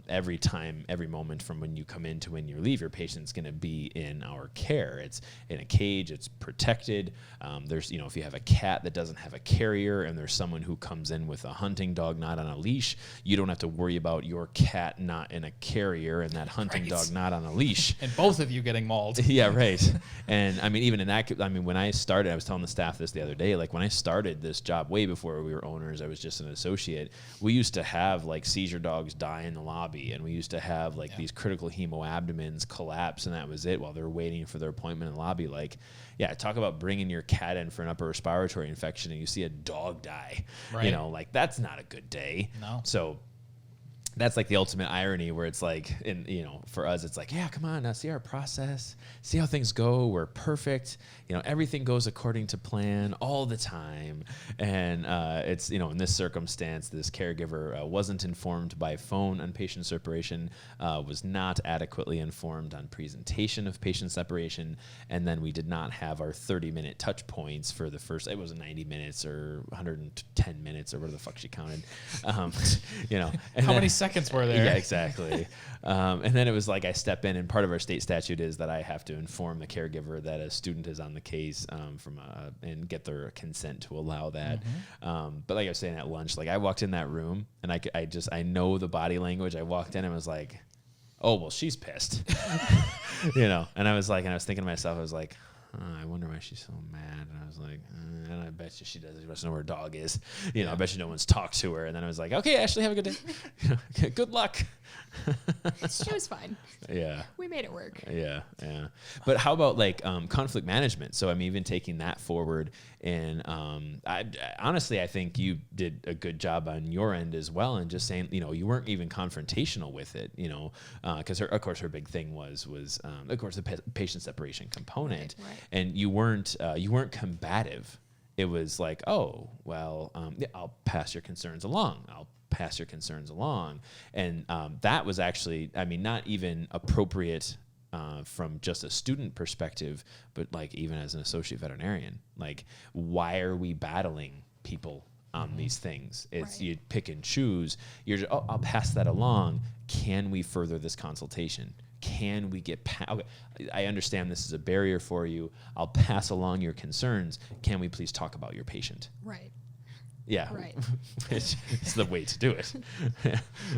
Every time, every moment from when you come in to when you leave, your patient's going to be in our care. It's in a cage. It's protected. There's, if you have a cat that doesn't have a carrier and there's someone who comes in with a hunting dog not on a leash, you don't have to worry about your cat not in a carrier and that hunting dog not on a leash. And both of you getting mauled. Yeah, right. And I mean, even in that, when I started, I was telling the staff this the other day, like when I started this job way before we were owners, I was just an associate. We used to have like seizure dogs die in the lobby, and we used to have like these critical hemoabdomens collapse, and that was it while they were waiting for their appointment in the lobby. Like, yeah, talk about bringing your cat in for an upper respiratory infection and you see a dog die. Right. Like that's not a good day. No. So that's like the ultimate irony where it's like, for us, it's like, yeah, come on, now see our process, see how things go. We're perfect. Everything goes according to plan all the time. And it's, in this circumstance, this caregiver wasn't informed by phone on patient separation, was not adequately informed on presentation of patient separation. And then we did not have our 30-minute touch points for the first, it was 90 minutes or 110 minutes or whatever the fuck she counted. How many seconds were there? Yeah, exactly. And then it was like I step in, and part of our state statute is that I have to inform the caregiver that a student is on the case and get their consent to allow that. But like I was saying at lunch, like I walked in that room and I know the body language. I walked in and was like, oh, well, she's pissed, and I was thinking to myself, I was like, I wonder why she's so mad. And I was like, and I bet you she doesn't know where her dog is. I bet you no one's talked to her. And then I was like, okay, Ashley, have a good day. Good luck. She was fine. Yeah. We made it work. Yeah. But how about like conflict management? So I'm even taking that forward, and honestly, I think you did a good job on your end as well, and just saying, you weren't even confrontational with it, because of course her big thing was of course the patient separation component, Right. and you weren't combative. It was like, oh, well, I'll pass your concerns along. And that was actually, not even appropriate from just a student perspective, but like even as an associate veterinarian, like, why are we battling people on these things? It's Right. you pick and choose. You're just, I'll pass that along. Can we further this consultation? Can we get past? Okay, I understand this is a barrier for you. I'll pass along your concerns. Can we please talk about your patient? Right. Yeah. Right. It's the way to do it.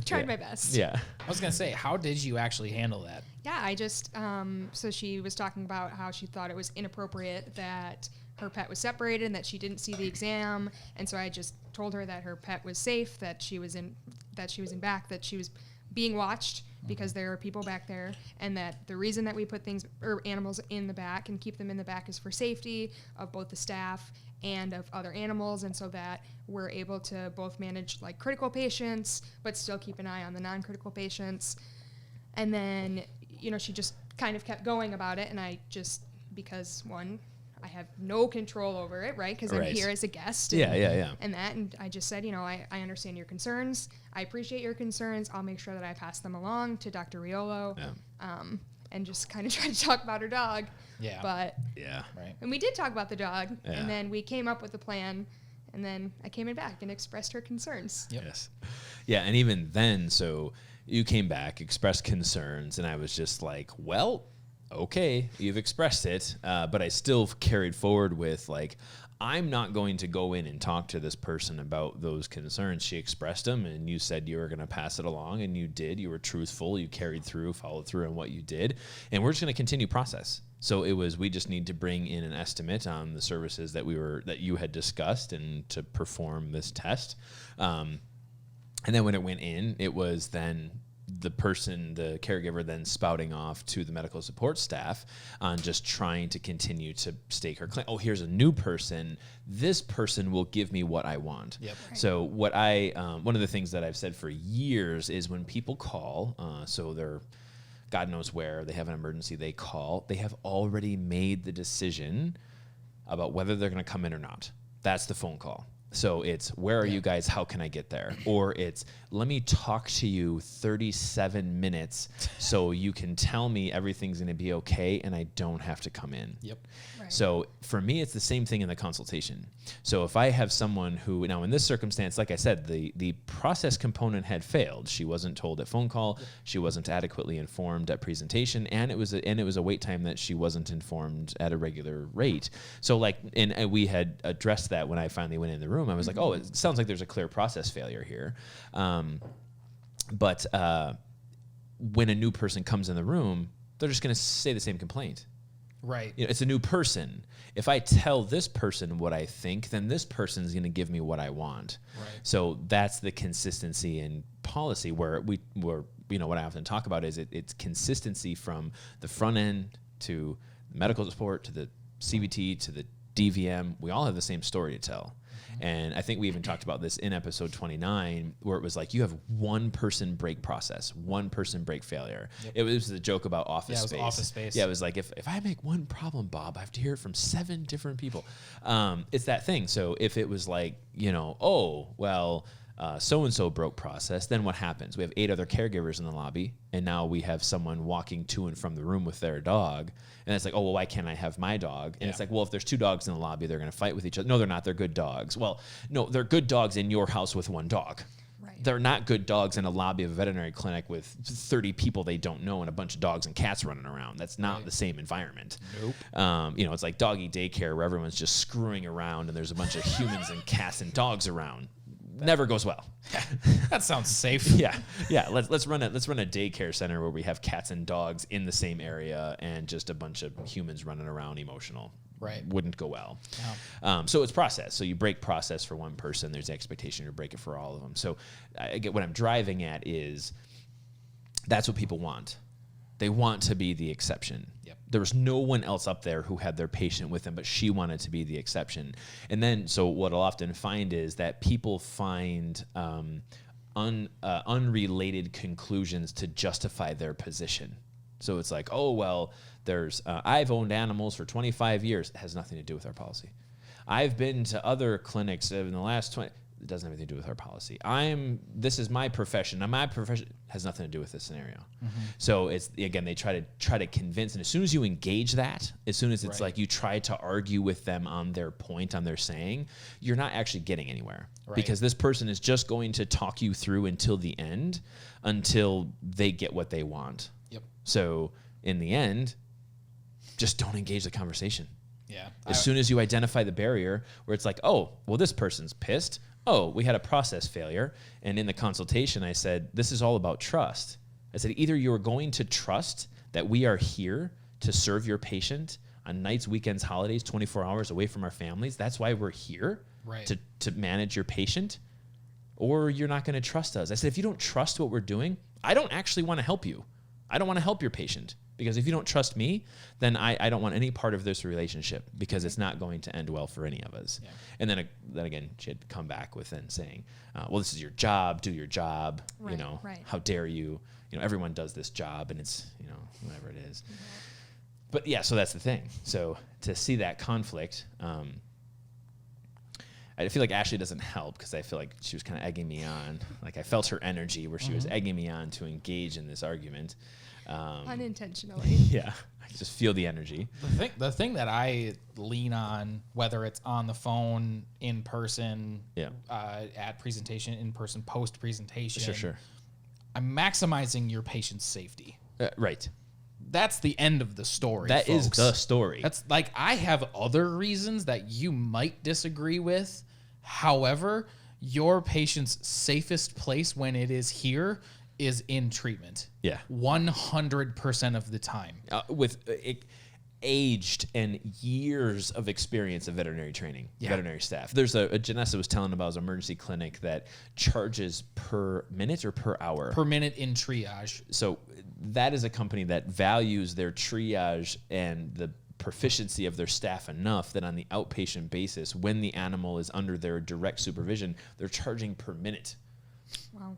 Tried my best. Yeah. I was gonna say, how did you actually handle that? Yeah, I just, so she was talking about how she thought it was inappropriate that her pet was separated and that she didn't see the exam. And so I just told her that her pet was safe, that she was in back, that she was being watched because there are people back there, and that the reason that we put animals in the back and keep them in the back is for safety of both the staff and of other animals, and so that we're able to both manage like critical patients but still keep an eye on the non-critical patients. And then she just kind of kept going about it, and I just, because one, I have no control over it, right? Because I'm here as a guest. And and I just said, I understand your concerns. I appreciate your concerns. I'll make sure that I pass them along to Dr. Riolo. Yeah. And just kind of try to talk about her dog. Yeah. But Right. And we did talk about the dog, Yeah. and then we came up with a plan, and then I came in back and expressed her concerns. Yep. Yes. Yeah, and even then, so you came back, expressed concerns, and I was just like, well, okay, you've expressed it, but I still carried forward with like, I'm not going to go in and talk to this person about those concerns. She expressed them, and you said you were going to pass it along, and you did. You were truthful. You carried through, followed through on what you did, and we're just going to continue process. So it was, we just need to bring in an estimate on the services that you had discussed and to perform this test. And then when it went in, it was then the caregiver then spouting off to the medical support staff on just trying to continue to stake her claim. Oh, here's a new person. This person will give me what I want. Yep. Right. So what one of the things that I've said for years is when people call, so they're God knows where, they have an emergency, they call, they have already made the decision about whether they're going to come in or not. That's the phone call. So it's, where are you guys? How can I get there? Or it's, let me talk to you 37 minutes so you can tell me everything's going to be okay and I don't have to come in. Yep. Right. So for me, it's the same thing in the consultation. So if I have someone who, now in this circumstance, like I said, the process component had failed. She wasn't told at phone call. She wasn't adequately informed at presentation, and it was a wait time that she wasn't informed at a regular rate. So like, and we had addressed that when I finally went in the room. I was like, oh, it sounds like there's a clear process failure here. But when a new person comes in the room, they're just going to say the same complaint. Right. It's a new person. If I tell this person what I think, then this person is going to give me what I want. Right. So that's the consistency in policy where what I often talk about is it's consistency from the front end to the medical support to the CVT to the DVM. We all have the same story to tell. And I think we even talked about this in episode 29, where it was like, you have one person break process, one person break failure. Yep. It was a joke about Office Space. Office Space. Yeah, it was like, if I make one problem, Bob, I have to hear it from 7 different people. It's that thing. So if it was like, so-and-so broke process, then what happens? We have 8 other caregivers in the lobby, and now we have someone walking to and from the room with their dog. And it's like, oh, well, why can't I have my dog? And it's like, well, if there's 2 dogs in the lobby, they're going to fight with each other. No, they're not. They're good dogs. Well, no, they're good dogs in your house with 1 dog. Right. They're not good dogs in a lobby of a veterinary clinic with 30 people they don't know and a bunch of dogs and cats running around. That's not the same environment. Nope. It's like doggy daycare where everyone's just screwing around and there's a bunch of humans and cats and dogs around. Never goes well. That sounds safe. Yeah. Let's run a daycare center where we have cats and dogs in the same area and just a bunch of humans running around emotional. Right. Wouldn't go well. No. So it's process. So you break process for one person. There's the expectation to break it for all of them. So I get what I'm driving at is That's what people want. They want to be the exception. Yep. There was no one else up there who had their patient with them, but she wanted to be the exception. And then, so what I'll often find is that people find unrelated conclusions to justify their position. So it's like, oh, well, I've owned animals for 25 years. It has nothing to do with our policy. I've been to other clinics in the last 20. It doesn't have anything to do with our policy. This is my profession. My profession has nothing to do with this scenario. So it's, again, they try to convince, and as soon as you engage that, as soon as it's like you try to argue with them on their point, on their saying, you're not actually getting anywhere. Because this person is just going to talk you through until the end, until they get what they want. Yep. So in the end, just don't engage the conversation. Yeah. As soon as you identify the barrier where it's like, oh, well, this person's pissed. Oh, we had a process failure. And in the consultation, I said, this is all about trust. I said, either you're going to trust that we are here to serve your patient on nights, weekends, holidays, 24 hours away from our families. That's why we're here, to manage your patient. Or you're not going to trust us. I said, if you don't trust what we're doing, I don't actually want to help you. I don't want to help your patient. Because if you don't trust me, then I don't want any part of this relationship, because it's not going to end well for any of us. Yeah. And then again, she had come back with saying, well, this is your job, do your job, how dare you, everyone does this job, and it's, whatever it is. Mm-hmm. But yeah, so that's the thing. So to see that conflict, I feel like Ashley doesn't help, because I feel like she was kind of egging me on. Like I felt her energy where she was egging me on to engage in this argument. Unintentionally. Yeah, I just feel the energy. The thing that I lean on, whether it's on the phone, in person, at presentation, in person, post presentation, sure, I'm maximizing your patient's safety. Right. That's the end of the story. That is the story. That's like, I have other reasons that you might disagree with. However, your patient's safest place when it is here is in treatment. Yeah. 100% of the time. With aged and years of experience of veterinary training, veterinary staff. There's a Janessa was telling about his emergency clinic that charges per minute or per hour? Per minute in triage. So that is a company that values their triage and the proficiency of their staff enough that on the outpatient basis, when the animal is under their direct supervision, they're charging per minute. Wow.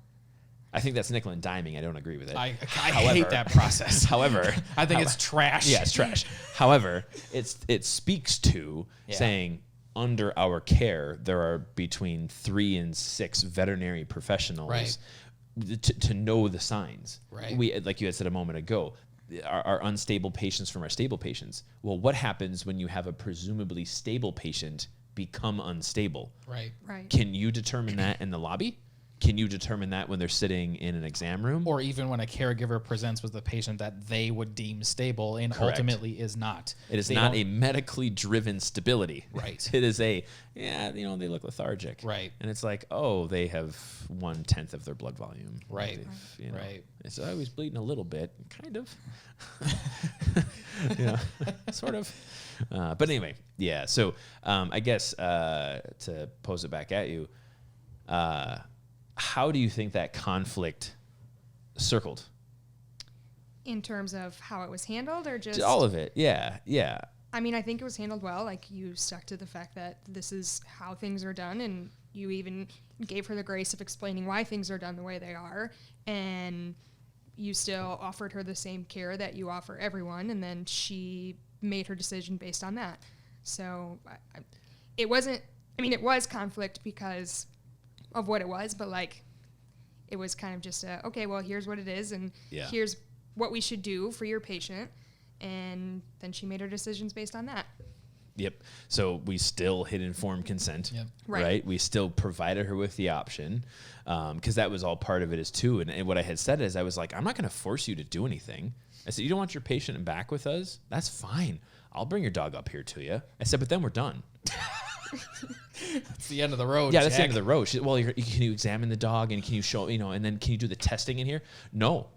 I think that's nickel and diming. I don't agree with it. I hate that process. However, I think it's trash. Yeah, it's trash. However, it speaks to saying under our care, there are between 3 and 6 veterinary professionals to know the signs. Right. We, like you had said a moment ago, our unstable patients from our stable patients. Well, what happens when you have a presumably stable patient become unstable? Right. Can you determine that in the lobby? Can you determine that when they're sitting in an exam room? Or even when a caregiver presents with a patient that they would deem stable and ultimately is not. It is not a medically driven stability. Right. It is they look lethargic. Right. And it's like, oh, they have 1/10 of their blood volume. Right. Right. It's always bleeding a little bit, kind of. Sort of. But anyway, yeah. So I guess to pose it back at you, how do you think that conflict circled? In terms of how it was handled, or just all of it? Yeah. I mean, I think it was handled well. Like, you stuck to the fact that this is how things are done, and you even gave her the grace of explaining why things are done the way they are, and you still offered her the same care that you offer everyone, and then she made her decision based on that. So it wasn't, I mean, it was conflict because of what it was, but like, it was kind of just okay, well, here's what it is, and here's what we should do for your patient. And then she made her decisions based on that. Yep. So we still hit informed consent, right? We still provided her with the option, because that was all part of it as too. And what I had said is, I was like, I'm not going to force you to do anything. I said, you don't want your patient back with us? That's fine. I'll bring your dog up here to you. I said, but then we're done. That's the end of the road. Yeah, that's the end of the road. She, well, can you examine the dog, and can you show, and then can you do the testing in here? No.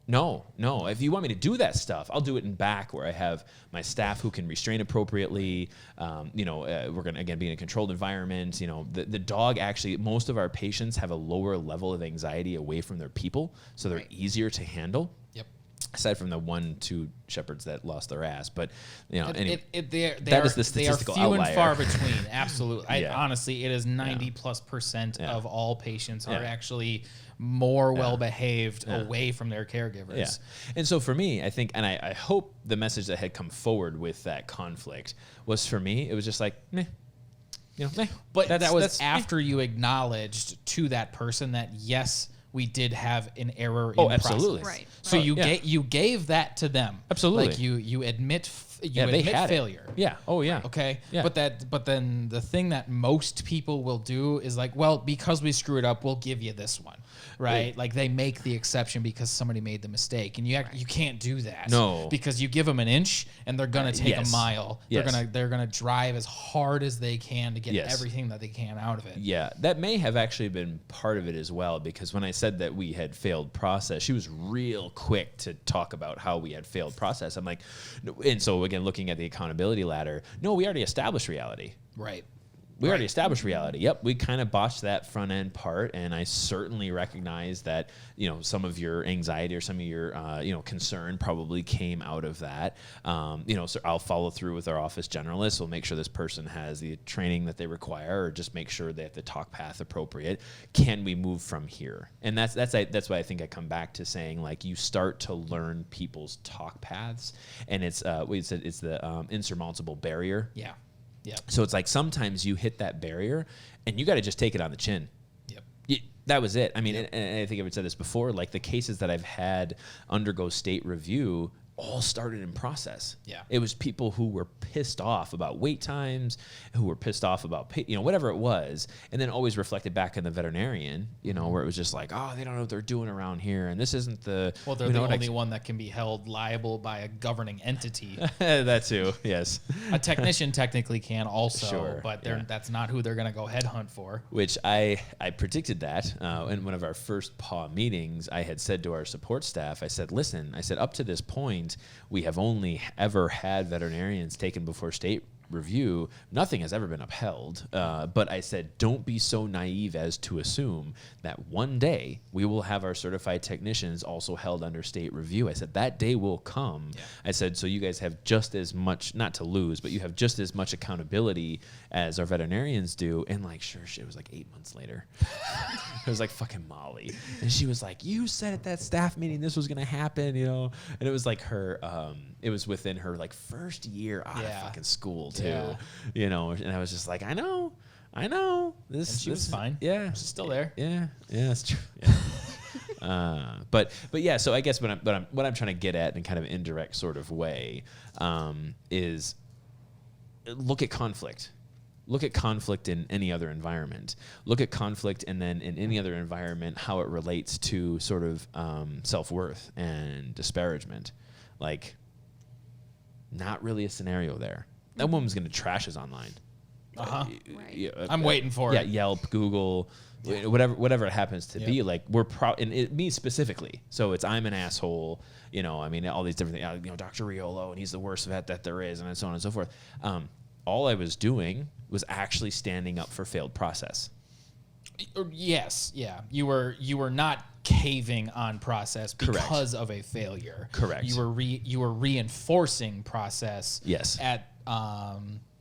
No. If you want me to do that stuff, I'll do it in back where I have my staff who can restrain appropriately. We're going to, again, be in a controlled environment. The dog actually, most of our patients have a lower level of anxiety away from their people, so they're easier to handle. Yep. Aside from the 1-2 shepherds that lost their ass, but That is the statistical they are few outlier. and far between. Absolutely. Yeah. Honestly, it is 90+% Yeah. of all patients are Yeah. actually more well behaved away from their caregivers. Yeah. And so for me, I think, and I hope the message that had come forward with that conflict was, for me, it was just like, meh. Meh. But that was that's after you acknowledged to that person that, yes, we did have an error in absolutely. process. Right. So you gave that to them. Absolutely. Like you admit they admit had failure. it. Yeah. Oh, yeah. Okay. Yeah. But then the thing that most people will do is like, well, because we screwed up, we'll give you this one. Right? Like they make the exception because somebody made the mistake, and you can't do that. No. Because you give them an inch and they're going to take yes. a mile. Yes. They're going to drive as hard as they can to get Yes. everything that they can out of it. Yeah, that may have actually been part of it as well, because when I said that we had failed process, she was real quick to talk about how we had failed process. I'm like, no, and so again, looking at the accountability ladder, no, we already established reality. Right. We already established reality. Yep, we kind of botched that front end part, and I certainly recognize that some of your anxiety or some of your concern probably came out of that. So I'll follow through with our office generalists. We'll make sure this person has the training that they require, or just make sure they have the talk path appropriate. Can we move from here? And that's why I think I come back to saying, like, you start to learn people's talk paths, and it's the insurmountable barrier. Yeah. Yeah. So it's like sometimes you hit that barrier and you got to just take it on the chin. Yep. That was it. I mean, and I think I've said this before, like the cases that I've had undergo state review all started in process. Yeah. It was people who were pissed off about wait times, who were pissed off about, whatever it was, and then always reflected back on the veterinarian, where it was just like, oh, they don't know what they're doing around here, and this isn't the... Well, they're the only one that can be held liable by a governing entity. That too, yes. A technician technically can also, Sure, but yeah. that's not who they're going to go headhunt for. Which I predicted that in one of our first PAW meetings. I had said to our support staff, I said, listen, up to this point, we have only ever had veterinarians taken before state review. Nothing has ever been upheld. But I said, don't be so naive as to assume that one day we will have our certified technicians also held under state review. I said, that day will come. Yeah. I said, so you guys have just as much, not to lose, but you have just as much accountability as our veterinarians do. And like, sure, it was like 8 months later. It was like fucking Molly. And she was like, you said at that staff meeting this was going to happen, And it was like her, it was within her like first year out of fucking school too, And I was just like, I know. And she was fine. Yeah. She's still there. Yeah, that's true. Yeah. But yeah, so I guess what I'm trying to get at in kind of an indirect sort of way is look at conflict. Look at conflict in any other environment. Look at conflict, and then in any other environment, how it relates to sort of self-worth and disparagement. Like, not really a scenario there. That woman's going to trash us online. Uh-huh. Right. I'm waiting for it. Yelp, Google, whatever it happens to be. Like, we're and me specifically. So it's, I'm an asshole. I mean, all these different things. Dr. Riolo, and he's the worst vet that there is, and so on and so forth. All I was doing was actually standing up for failed process. Yes, yeah. You were not caving on process because of a failure. Correct. You were reinforcing process. Yes. At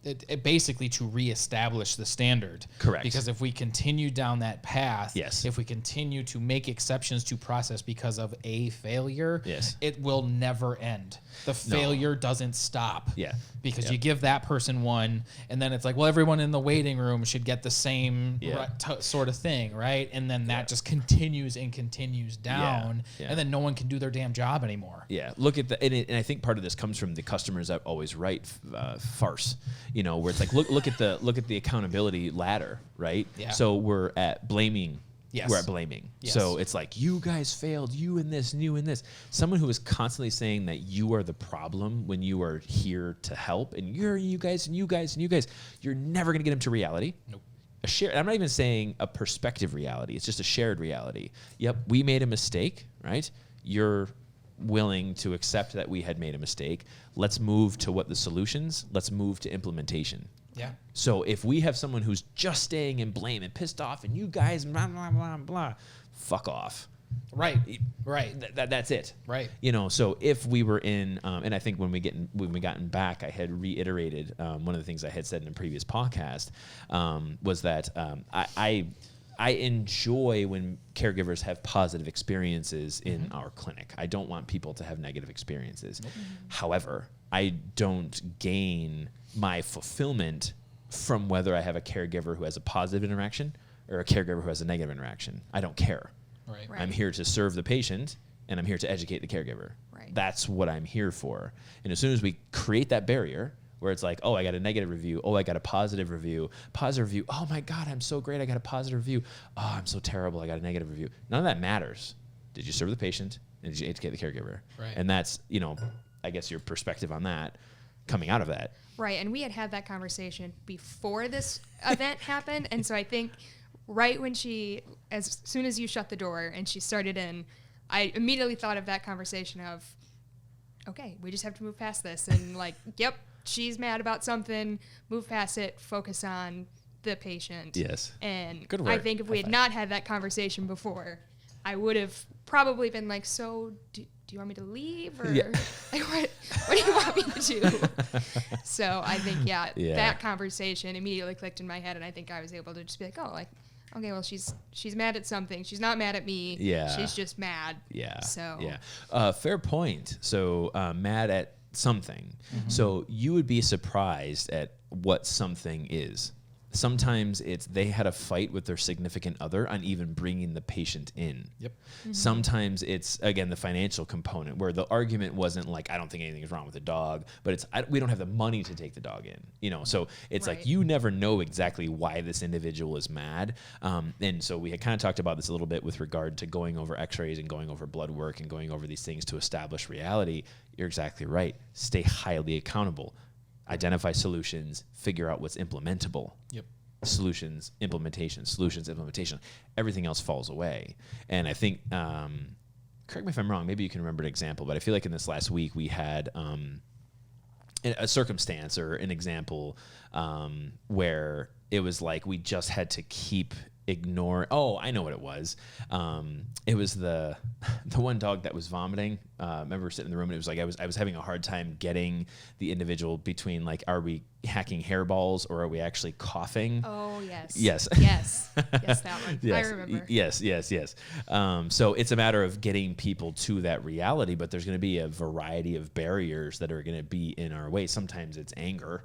it basically to reestablish the standard. Correct. Because if we continue down that path, yes. If we continue to make exceptions to process because of a failure, yes. It will never end. The failure doesn't stop. Yeah. Because you give that person one, and then it's like, well, everyone in the waiting room should get the same sort of thing, right? And then that just continues and continues down, and then no one can do their damn job anymore. Yeah. Look at and I think part of this comes from the customers that always write farce, where it's like, look at the accountability ladder, right? Yeah. So we're at blaming. Yes. We're at blaming. Yes. So it's like, you guys failed, you in this, you in this. Someone who is constantly saying that you are the problem when you are here to help, and you guys, you're never going to get them to reality. Nope. I'm not even saying a perspective reality. It's just a shared reality. Yep, we made a mistake, right? You're willing to accept that we had made a mistake. Let's move to what the solutions. Let's move to implementation. Yeah. So if we have someone who's just staying in blame and pissed off, and you guys blah blah blah blah, fuck off. Right. Right. That's it. Right. So if we were in, and I think when we gotten back, I had reiterated one of the things I had said in a previous podcast was that I enjoy when caregivers have positive experiences in our clinic. I don't want people to have negative experiences. Nope. However, I don't gain my fulfillment from whether I have a caregiver who has a positive interaction or a caregiver who has a negative interaction. I don't care. Right. Right. I'm here to serve the patient, and I'm here to educate the caregiver. Right. That's what I'm here for. And as soon as we create that barrier where it's like, oh, I got a negative review. Oh, I got a positive review. Positive review. Oh, my God, I'm so great. I got a positive review. Oh, I'm so terrible. I got a negative review. None of that matters. Did you serve the patient? And did you educate the caregiver? Right. And that's, I guess your perspective on that coming out of that. Right. And we had that conversation before this event happened. And so I think right when as soon as you shut the door and she started in, I immediately thought of that conversation of, okay, we just have to move past this. And like, yep, she's mad about something, move past it, focus on the patient. Yes. And Good I work. think if we had not had that conversation before, I would have probably been like, so do you want me to leave? Or Yeah. like, what do you want me to do? So I think, that conversation immediately clicked in my head. And I think I was able to just be like, oh, like, okay, well, she's mad at something. She's not mad at me. Yeah. She's just mad. Yeah. So. Yeah. Fair point. So mad at something. Mm-hmm. So you would be surprised at what something is. Sometimes it's they had a fight with their significant other on even bringing the patient in. Yep. Mm-hmm. Sometimes it's, again, the financial component where the argument wasn't like, I don't think anything is wrong with the dog, but it's, we don't have the money to take the dog in, so it's Right. like, you never know exactly why this individual is mad. And so we had kind of talked about this a little bit with regard to going over x-rays and going over blood work and going over these things to establish reality. You're exactly right. Stay highly accountable. Identify solutions, figure out what's implementable. Yep. Solutions, implementation. Everything else falls away. And I think, correct me if I'm wrong, maybe you can remember an example, but I feel like in this last week we had a circumstance or an example where it was like we just had to keep ignoring. Oh, I know what it was. It was the one dog that was vomiting. I remember sitting in the room and it was like I was having a hard time getting the individual between like, are we hacking hairballs or are we actually coughing? Oh, yes. Yes. Yes. Yes, that one. Yes. I remember. Yes. So it's a matter of getting people to that reality, but there's going to be a variety of barriers that are going to be in our way. Sometimes it's anger.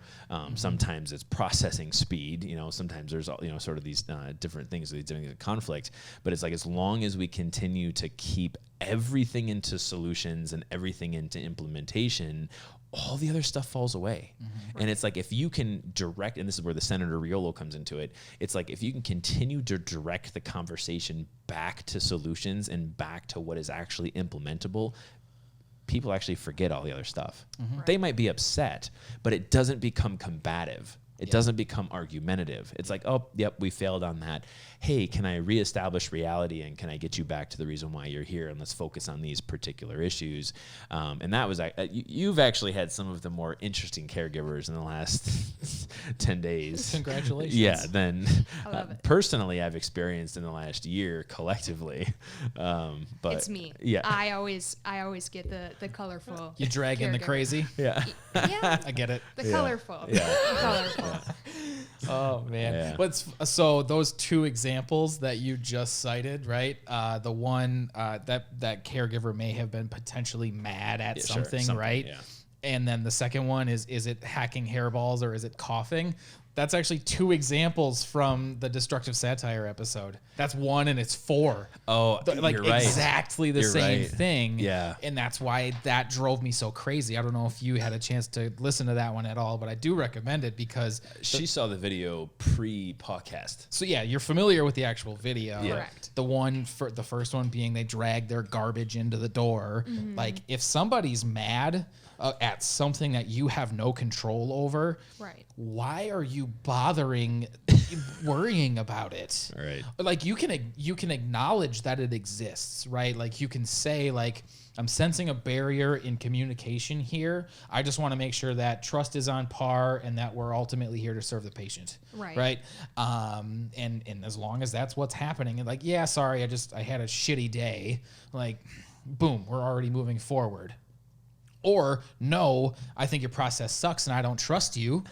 Sometimes it's processing speed. Sometimes there's, sort of these different things, these different conflict. But it's like, as long as we continue to keep everything into solutions and everything into implementation, all the other stuff falls away. Mm-hmm. And it's like, if you can direct, and this is where the Senator Riolo comes into it, it's like, if you can continue to direct the conversation back to solutions and back to what is actually implementable, people actually forget all the other stuff. Mm-hmm. Right. They might be upset, but it doesn't become combative. It doesn't become argumentative. It's like, oh, yep, we failed on that. Hey, can I reestablish reality and can I get you back to the reason why you're here, and let's focus on these particular issues. And that was, you've actually had some of the more interesting caregivers in the last 10 days. Congratulations. Yeah, then I love it. Personally, I've experienced in the last year collectively. But It's me. Yeah. I always get the colorful. You drag in the caregiver. crazy. Yeah. Yeah. I get it. The colorful. Yeah. The colorful. Oh man! Yeah. But so those two examples that you just cited, right? The one that caregiver may have been potentially mad at something, right? Yeah. And then the second one is it hacking hairballs or is it coughing? That's actually two examples from the Destructive Satire episode. That's one and it's four. Oh, Like you're right. exactly the You're same right. thing. Yeah. And that's why that drove me so crazy. I don't know if you had a chance to listen to that one at all, but I do recommend it because She saw the video pre-PAWCast. so yeah, you're familiar with the actual video. Yeah. Correct. The one for the first one being they drag their garbage into the door. Mm-hmm. Like if somebody's mad at something that you have no control over, Right. why are you bothering worrying about it? Right. Like you can acknowledge that it exists, right? Like you can say like, I'm sensing a barrier in communication here. I just want to make sure that trust is on par and that we're ultimately here to serve the patient. Right. And as long as that's what's happening, and like, yeah, sorry, I had a shitty day. Like, boom, we're already moving forward. Or no, I think your process sucks and I don't trust you.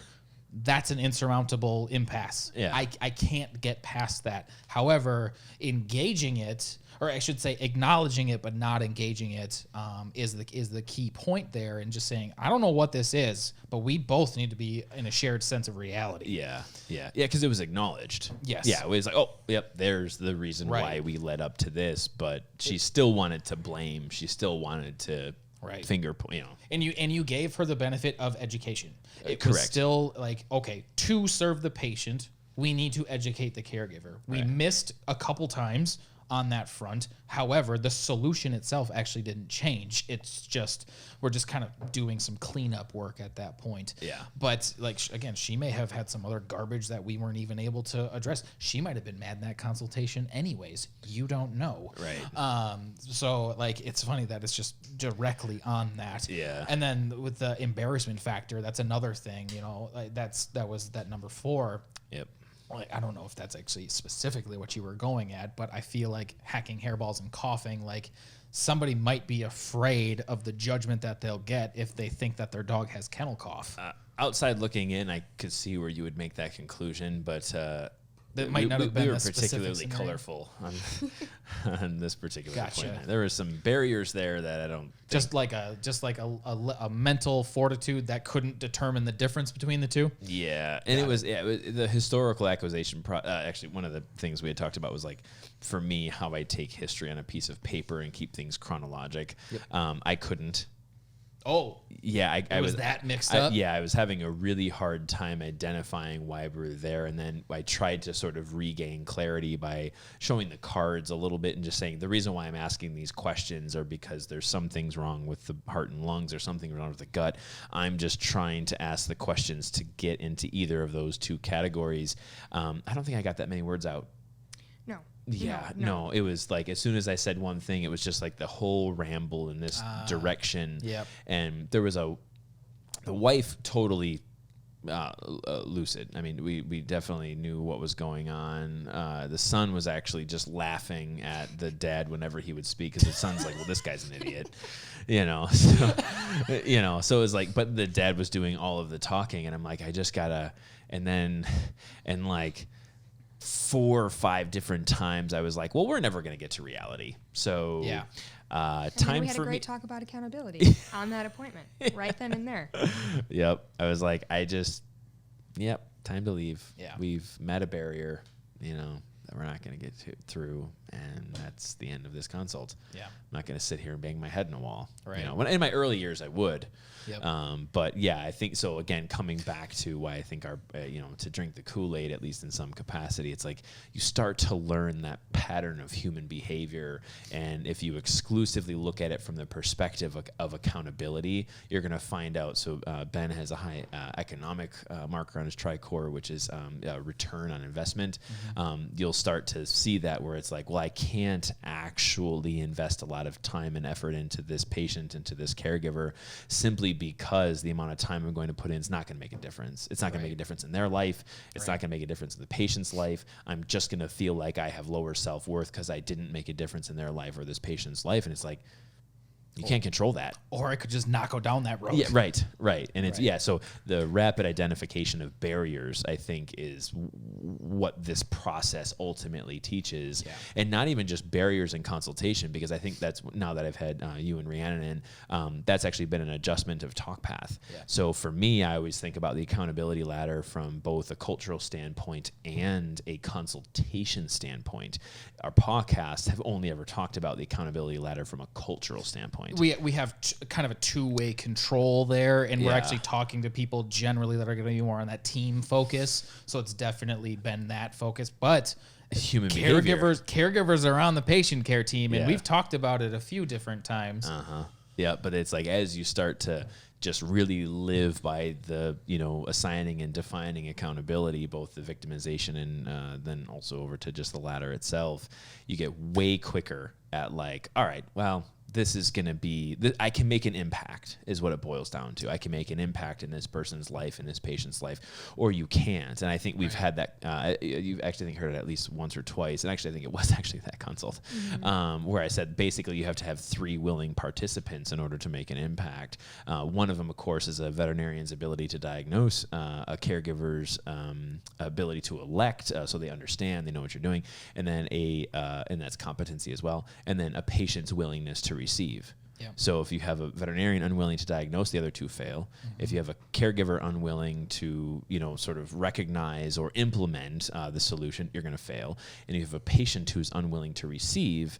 That's an insurmountable impasse. Yeah. I can't get past that. However, engaging it, or I should say acknowledging it but not engaging it, is the key point there, and just saying, I don't know what this is, but we both need to be in a shared sense of reality. Yeah, because it was acknowledged. Yes. Yeah, it was like, oh, yep, there's the reason why we led up to this, but she still wanted to blame. She still wanted to finger point, And you gave her the benefit of education. It correct. was still like, okay, to serve the patient, we need to educate the caregiver. We missed a couple times on that front. However, the solution itself actually didn't change. It's just, we're just kind of doing some cleanup work at that point. Yeah. But like, again, she may have had some other garbage that we weren't even able to address. She might have been mad in that consultation anyways. You don't know. Right. So like, it's funny that it's just directly on that. Yeah. And then with the embarrassment factor, that's another thing, like that was that number 4. Yep. Like, I don't know if that's actually specifically what you were going at, but I feel like hacking hairballs and coughing, like somebody might be afraid of the judgment that they'll get if they think that their dog has kennel cough. Outside looking in, I could see where you would make that conclusion, but that might not have been we were a specific particularly scenario. colorful on this particular Gotcha. point. There were some barriers there that I don't think. Just like a mental fortitude that couldn't determine the difference between the two. Yeah, and it was the historical acquisition. Actually, one of the things we had talked about was like, for me, how I take history on a piece of paper and keep things chronologic. Yep. I couldn't. Oh, yeah, I was that mixed up. Yeah, I was having a really hard time identifying why we were there, and then I tried to sort of regain clarity by showing the cards a little bit and just saying the reason why I'm asking these questions are because there's some things wrong with the heart and lungs or something wrong with the gut. I'm just trying to ask the questions to get into either of those two categories. I don't think I got that many words out. No. Yeah, no, it was like as soon as I said one thing, it was just like the whole ramble in this direction. Yep. And there was the wife totally lucid. I mean, we definitely knew what was going on. The son was actually just laughing at the dad whenever he would speak, because the son's like, well, this guy's an idiot, so, so it was like, but the dad was doing all of the talking, and I'm like, I just gotta, and like 4 or 5 different times I was like, well, we're never going to get to reality. So yeah. Time we had for a great me. talk about accountability on that appointment right then and there. Yep. I was like, time to leave. Yeah. We've met a barrier, that we're not going to get through, and that's the end of this consult. Yeah. I'm not going to sit here and bang my head in a wall. Right. When in my early years I would. Yep. But yeah, I think so. Again, coming back to why I think our, to drink the Kool-Aid, at least in some capacity, it's like you start to learn that pattern of human behavior. And if you exclusively look at it from the perspective of accountability, you're going to find out. So Ben has a high economic marker on his TriCore, which is return on investment. Mm-hmm. You'll start to see that where it's like, well, I can't actually invest a lot of time and effort into this patient, into this caregiver, simply because the amount of time I'm going to put in is not going to make a difference. It's not going to make a difference in their life. It's not going to make a difference in the patient's life. I'm just going to feel like I have lower self-worth because I didn't make a difference in their life or this patient's life. And it's like, you can't control that. Or I could just not go down that road. Yeah, right. And it's, so the rapid identification of barriers, I think, is what this process ultimately teaches. Yeah. And not even just barriers in consultation, because I think that's, now that I've had you and Rhiannon in, that's actually been an adjustment of talk path. Yeah. So for me, I always think about the accountability ladder from both a cultural standpoint and a consultation standpoint. Our PAWCast have only ever talked about the accountability ladder from a cultural standpoint. We have kind of a two-way control there, and we're actually talking to people generally that are going to be more on that team focus. So it's definitely been that focus. But human behavior. Caregivers are on the patient care team, and we've talked about it a few different times. Yeah, but it's like as you start to just really live by the, assigning and defining accountability, both the victimization and then also over to just the ladder itself, you get way quicker at like, all right, well, this is going to be, I can make an impact is what it boils down to. I can make an impact in this person's life, in this patient's life, or you can't. And I think we've had that, you've actually heard it at least once or twice. And actually, I think it was actually that consult where I said, basically you have to have 3 willing participants in order to make an impact. One of them, of course, is a veterinarian's ability to diagnose, a caregiver's ability to elect, so they understand, they know what you're doing. And then and that's competency as well. And then a patient's willingness to receive. Yep. So if you have a veterinarian unwilling to diagnose, the other 2 fail. If you have a caregiver unwilling to, sort of recognize or implement the solution, you're going to fail. And if you have a patient who's unwilling to receive,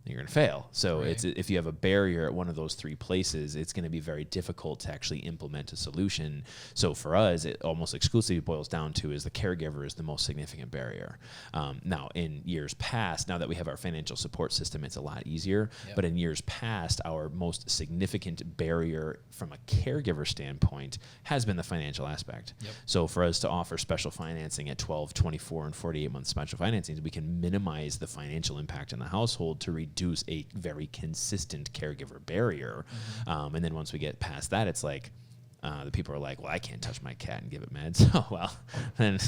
you're going to fail. So it's if you have a barrier at one of those 3 places, it's going to be very difficult to actually implement a solution. So for us, it almost exclusively boils down to is the caregiver is the most significant barrier. Now, in years past, now that we have our financial support system, it's a lot easier. Yep. But in years past, our most significant barrier from a caregiver standpoint has been the financial aspect. Yep. So for us to offer special financing at 12, 24, and 48 month special financing, we can minimize the financial impact in the household to reduce a very consistent caregiver barrier. And then once we get past that, it's like, the people are like, well, I can't touch my cat and give it meds. Oh, well, then,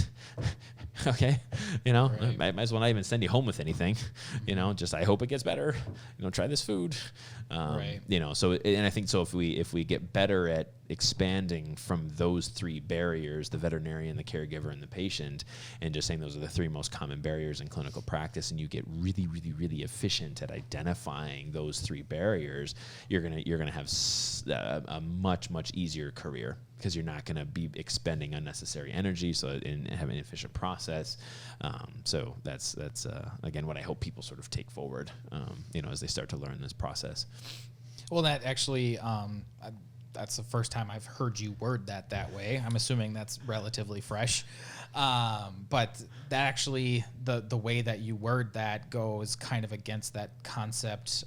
okay. Might as well not even send you home with anything, just, I hope it gets better, try this food. So, and I think so if we get better at expanding from those 3 barriers, the veterinarian, the caregiver, and the patient, and just saying those are the 3 most common barriers in clinical practice, and you get really, really, really efficient at identifying those 3 barriers, you're gonna have a much, much easier career, because you're not going to be expending unnecessary energy, and having an efficient process. So that's again what I hope people sort of take forward, as they start to learn this process. Well, that actually, that's the first time I've heard you word that way. I'm assuming that's relatively fresh. But that actually, the way that you word that goes kind of against that concept.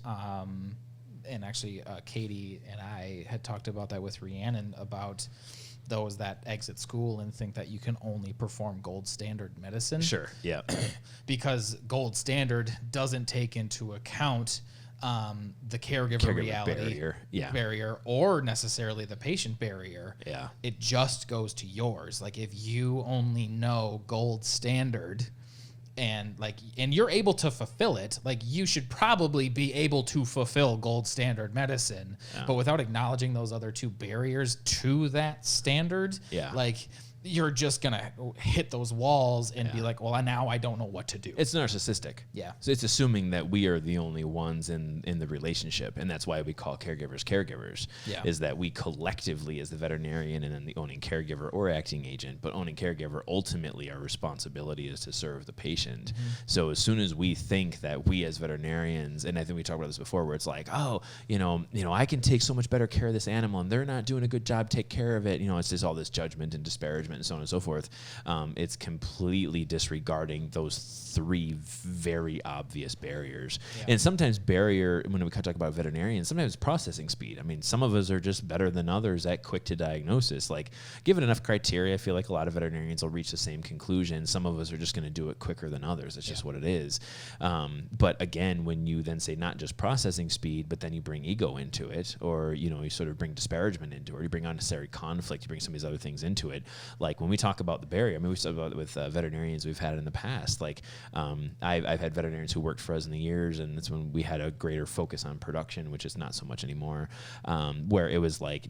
And actually, Katie and I had talked about that with Rhiannon about those that exit school and think that you can only perform gold standard medicine. Sure, yeah. Because gold standard doesn't take into account the caregiver reality barrier or necessarily the patient barrier. Yeah. It just goes to yours. Like if you only know gold standard and you're able to fulfill it, like you should probably be able to fulfill gold standard medicine, but without acknowledging those other 2 barriers to that standard, you're just going to hit those walls and be like, well, now I don't know what to do. It's narcissistic. Yeah. So it's assuming that we are the only ones in the relationship. And that's why we call caregivers, is that we collectively as the veterinarian and then the owning caregiver or acting agent, but owning caregiver, ultimately our responsibility is to serve the patient. So as soon as we think that we as veterinarians, and I think we talked about this before, where it's like, oh, I can take so much better care of this animal and they're not doing a good job, take care of it. It's just all this judgment and disparagement and so on and so forth. It's completely disregarding those 3 very obvious barriers. And sometimes when we talk about veterinarians, sometimes processing speed. I mean, some of us are just better than others at quick to diagnosis. Like, given enough criteria, I feel like a lot of veterinarians will reach the same conclusion. Some of us are just going to do it quicker than others. It's just what it is. But again, when you then say not just processing speed, but then you bring ego into it, or, you sort of bring disparagement into it, or you bring unnecessary conflict, you bring some of these other things into it. Like when we talk about the barrier, I mean, we talk about it with veterinarians we've had in the past. Like I've had veterinarians who worked for us in the years, and that's when we had a greater focus on production, which is not so much anymore, where it was like,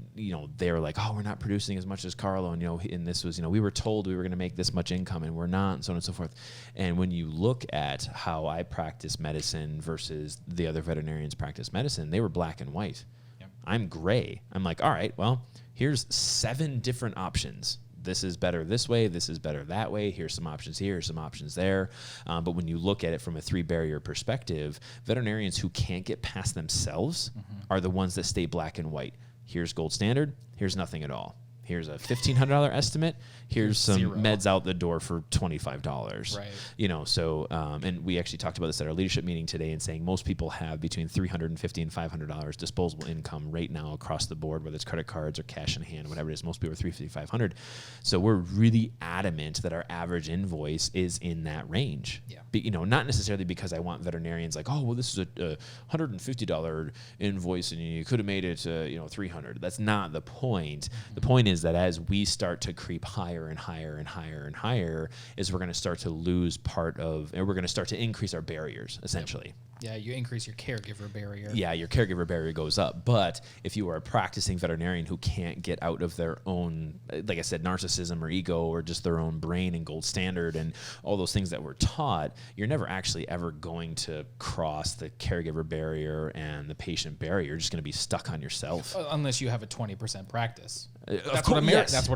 they were like, oh, we're not producing as much as Carlo, and this was, we were told we were going to make this much income and we're not, and so on and so forth. And when you look at how I practice medicine versus the other veterinarians practice medicine, they were black and white. Yep. I'm gray. I'm like, all right, well, here's 7 different options. This is better this way, this is better that way, here's some options here, some options there. But when you look at it from a 3-barrier perspective, veterinarians who can't get past themselves are the ones that stay black and white. Here's gold standard, here's nothing at all. here's a $1,500 estimate. Here's some zero. meds out the door for $25. Right. You know, so and we actually talked about this at our leadership meeting today, and saying most people have between $350 and $500 disposable income right now across the board, whether it's credit cards or cash in hand, whatever it is. Most people are $350, $500. So we're really adamant that our average invoice is in that range. Yeah. You know, not necessarily because I want veterinarians like, oh, well, this is a $150 invoice and you could have made it, $300. That's not the point. The point is that as we start to creep higher and higher and higher and higher, is we're going to start to lose and we're going to start to increase our barriers, essentially. Yeah, you increase your caregiver barrier. Yeah, your caregiver barrier goes up. But if you are a practicing veterinarian who can't get out of their own, like I said, narcissism or ego or just their own brain and gold standard and all those things that we're taught, you're never actually ever going to cross the caregiver barrier and the patient barrier. You're just going to be stuck on yourself. Unless you have a 20% practice. That's what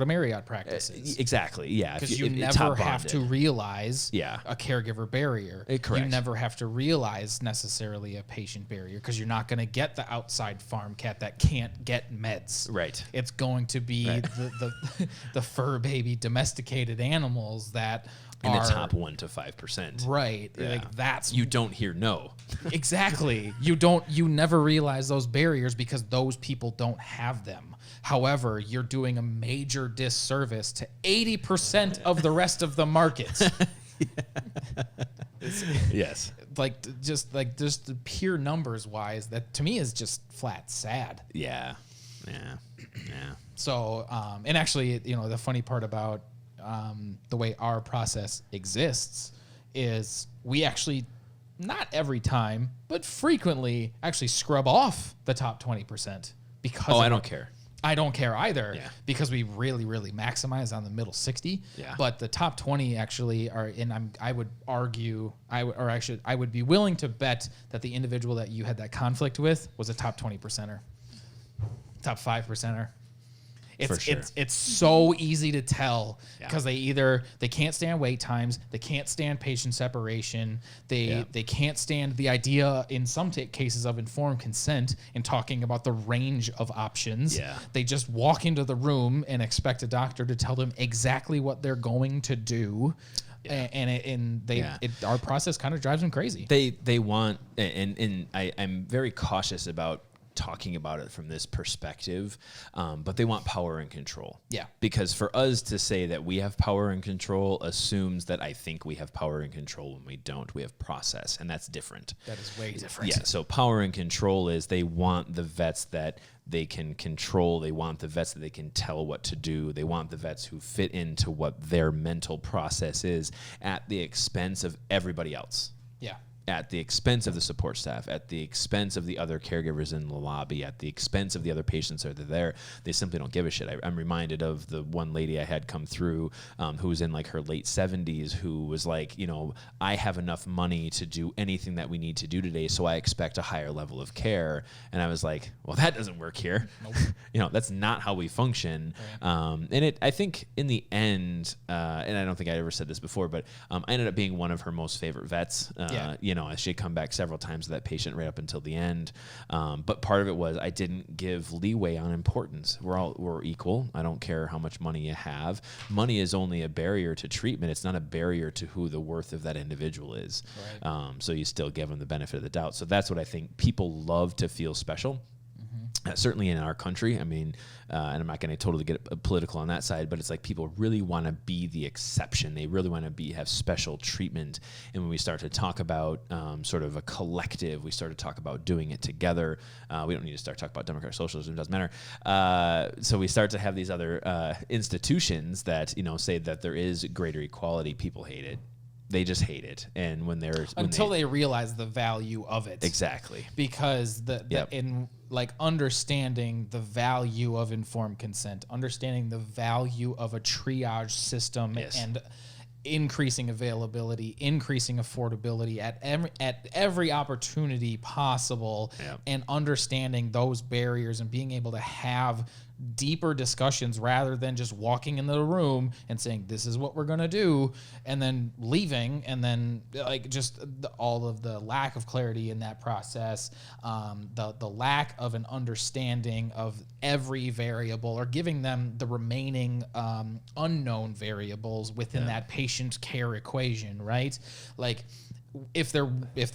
a Marriott practice is. Exactly, yeah. Because you never have to realize Yeah. a caregiver barrier. Correct. You never have to realize necessarily a patient barrier because you're not going to get the outside farm cat that can't get meds. Right. It's going to be the fur baby domesticated animals that In are the top 1 to 5%. right. Yeah. Like that's You don't hear no. exactly. You never realize those barriers because those people don't have them. However, you're doing a major disservice to 80% of the rest of the markets. Yes. Just the pure numbers wise, that to me is just flat sad. Yeah. So, and actually, the funny part about the way our process exists is we actually, not every time, but frequently actually scrub off the top 20% because I don't care. I don't care either. Yeah. Because we really, really maximize on the middle 60. Yeah. But the top 20 actually are, and I would argue, I would be willing to bet that the individual that you had that conflict with was a top 20%er, top 5%er. For sure. It's so easy to tell because they can't stand wait times, they can't stand patient separation, they can't stand the idea in some cases of informed consent and talking about the range of options. Yeah. They just walk into the room and expect a doctor to tell them exactly what they're going to do. Yeah. Our process kind of drives them crazy. They want, and I'm very cautious about talking about it from this perspective, but they want power and control. Yeah. Because for us to say that we have power and control assumes that I think we have power and control when we don't. We have process, and that's different. That is way different. Yeah, so power and control is they want the vets that they can control. They want the vets that they can tell what to do. They want the vets who fit into what their mental process is at the expense of everybody else. Yeah. At the expense of the support staff, at the expense of the other caregivers in the lobby, at the expense of the other patients that are there. They simply don't give a shit. I'm reminded of the one lady I had come through who was in like her late 70s who was like, I have enough money to do anything that we need to do today, so I expect a higher level of care. And I was like, well, that doesn't work here. Nope. That's not how we function. Right. I think in the end, and I don't think I ever said this before, but I ended up being one of her most favorite vets. She'd come back several times to that patient right up until the end. But part of it was I didn't give leeway on importance. We're equal. I don't care how much money you have. Money is only a barrier to treatment. It's not a barrier to who the worth of that individual is. Right. So you still give them the benefit of the doubt. So that's what I think. People love to feel special. Certainly in our country, I mean, and I'm not going to totally get political on that side, but it's like people really want to be the exception. They really want to have special treatment. And when we start to talk about sort of a collective, we start to talk about doing it together. We don't need to start talking about democratic socialism. It doesn't matter. So we start to have these other institutions that, say that there is greater equality. People hate it. They just hate it, and until they realize the value of it. Exactly, because in like understanding the value of informed consent, understanding the value of a triage system, increasing availability, increasing affordability at every opportunity possible, and understanding those barriers and being able to have deeper discussions rather than just walking into the room and saying, this is what we're going to do, and then leaving, and then like just all of the lack of clarity in that process, the lack of an understanding of every variable, or giving them the remaining unknown variables within that patient care equation, right? Like if they're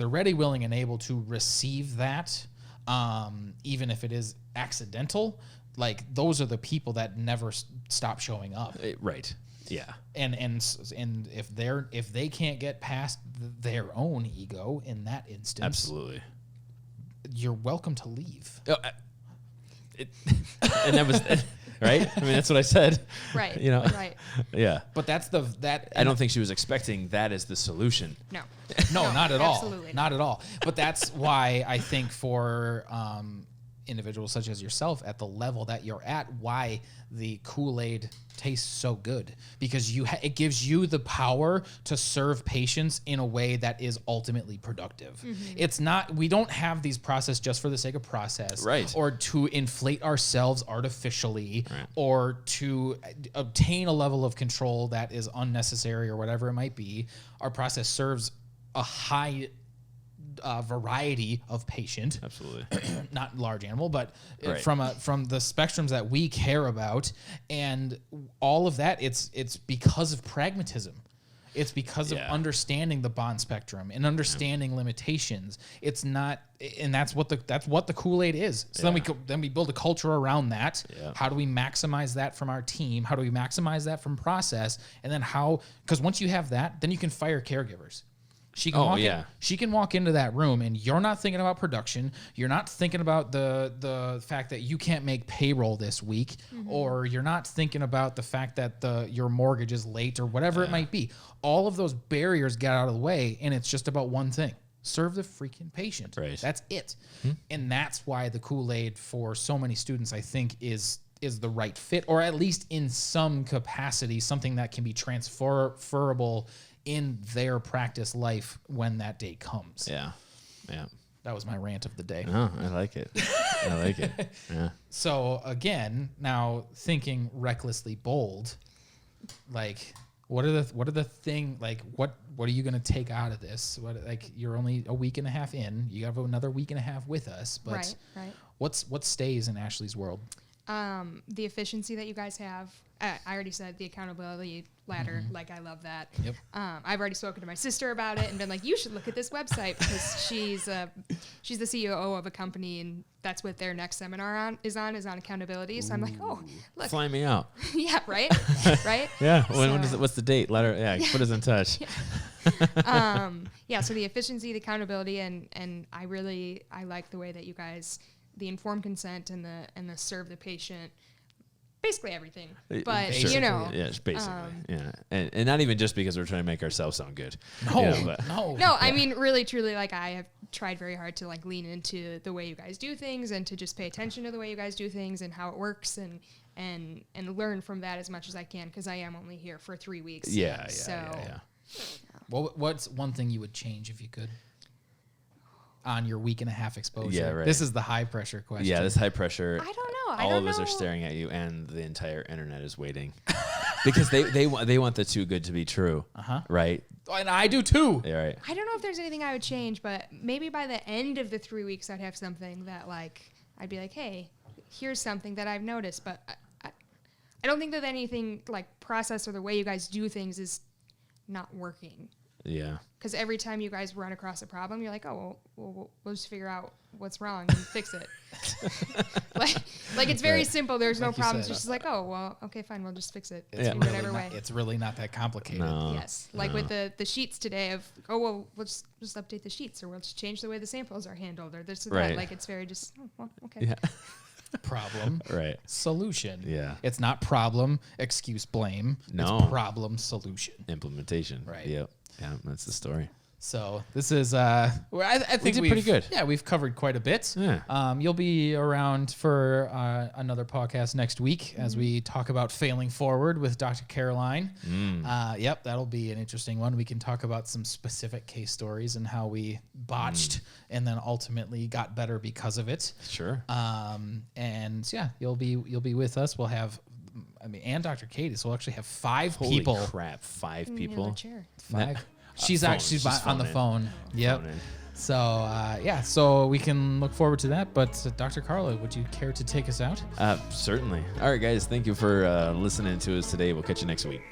ready, willing, and able to receive that, even if it is accidental, like those are the people that never stop showing up. Right. Yeah. And if they can't get past their own ego in that instance, Absolutely. You're welcome to leave. And that was right. I mean, that's what I said. Right. You know. Right. Yeah. But that's I don't think she was expecting that as the solution. No. No, not at all. Absolutely Not at all. But that's why I think for individuals such as yourself at the level that you're at, why the Kool-Aid tastes so good, because it gives you the power to serve patients in a way that is ultimately productive. It's not, we don't have these process just for the sake of process, right, or to inflate ourselves artificially, right, or to obtain a level of control that is unnecessary or whatever it might be. Our process serves a high variety of patient, absolutely, not large animal, but right, from the spectrums that we care about, and all of that, it's because of pragmatism. It's because of understanding the bond spectrum and understanding limitations. It's not, and that's what the Kool-Aid is. So then we build a culture around that. How do we maximize that from our team? How do we maximize that from process? And then because once you have that, then you can fire caregivers. She can walk into that room and you're not thinking about production. You're not thinking about the fact that you can't make payroll this week, or you're not thinking about the fact that your mortgage is late or whatever it might be. All of those barriers get out of the way, and it's just about one thing: serve the freaking patient. Right. That's it. And that's why the Kool-Aid for so many students, I think, is the right fit, or at least in some capacity, something that can be transferable in their practice life when that day comes. Yeah. That was my rant of the day. Oh, I like it. I like it. Yeah. So again, now thinking recklessly bold, like what are the thing, like what are you going to take out of this? Like you're only a week and a half in, you have another week and a half with us, but right. What stays in Ashley's world? The efficiency that you guys have. I already said the accountability ladder. Like, I love that. Yep. I've already spoken to my sister about it and been like, you should look at this website, because she's the CEO of a company, and that's what their next seminar is on accountability. So I'm like, oh, look. Fly me out. Yeah, right? Right? Yeah. What's the date? Let her, put us in touch. So the efficiency, the accountability, and I like the way that you guys, the informed consent and the serve the patient, basically everything. But basically, and not even just because we're trying to make ourselves sound good. No. I mean, really, truly, like, I have tried very hard to like lean into the way you guys do things, and to just pay attention to the way you guys do things and how it works, and learn from that as much as I can, because I am only here for 3 weeks. Yeah. Well, what's one thing you would change if you could on your week and a half exposure? Yeah, right. This is the high pressure question. Yeah, this high pressure. I don't know. All of us are staring at you, and the entire internet is waiting because they want the too good to be true. Right. And I do too. Yeah, right. I don't know if there's anything I would change, but maybe by the end of the 3 weeks, I'd have something that, like, I'd be like, hey, here's something that I've noticed. But I don't think that anything like process or the way you guys do things is not working. Yeah. Because every time you guys run across a problem, you're like, oh, well, we'll just figure out what's wrong and fix it. like it's very simple. There's no problems. It's just like, oh, well, okay, fine. We'll just fix it in whatever way. It's really not that complicated. No, yes. Like with the sheets today of, oh, well, we'll just update the sheets, or we'll just change the way the samples are handled, or this or that. Like, it's very just, oh, well, okay. Yeah. Problem. Right. Solution. Yeah. It's not problem, excuse, blame. No. It's problem, solution. Implementation. Right. Yep. Yeah, that's the story. So this is, I think did pretty good. Yeah, we've covered quite a bit. Yeah. You'll be around for another podcast next week as we talk about failing forward with Dr. Caroline. Yep, that'll be an interesting one. We can talk about some specific case stories and how we botched and then ultimately got better because of it. Sure. And yeah, you'll be with us. We'll have, and Dr. Katie. So we'll actually have 5 Holy people. crap, 5 people. Chair. 5. She's phone. actually She's on the phoning. phone. Yep. Phone in. So yeah, so we can look forward to that. But Dr. Carlo, would you care to take us out? Certainly. All right, guys. Thank you for listening to us today. We'll catch you next week.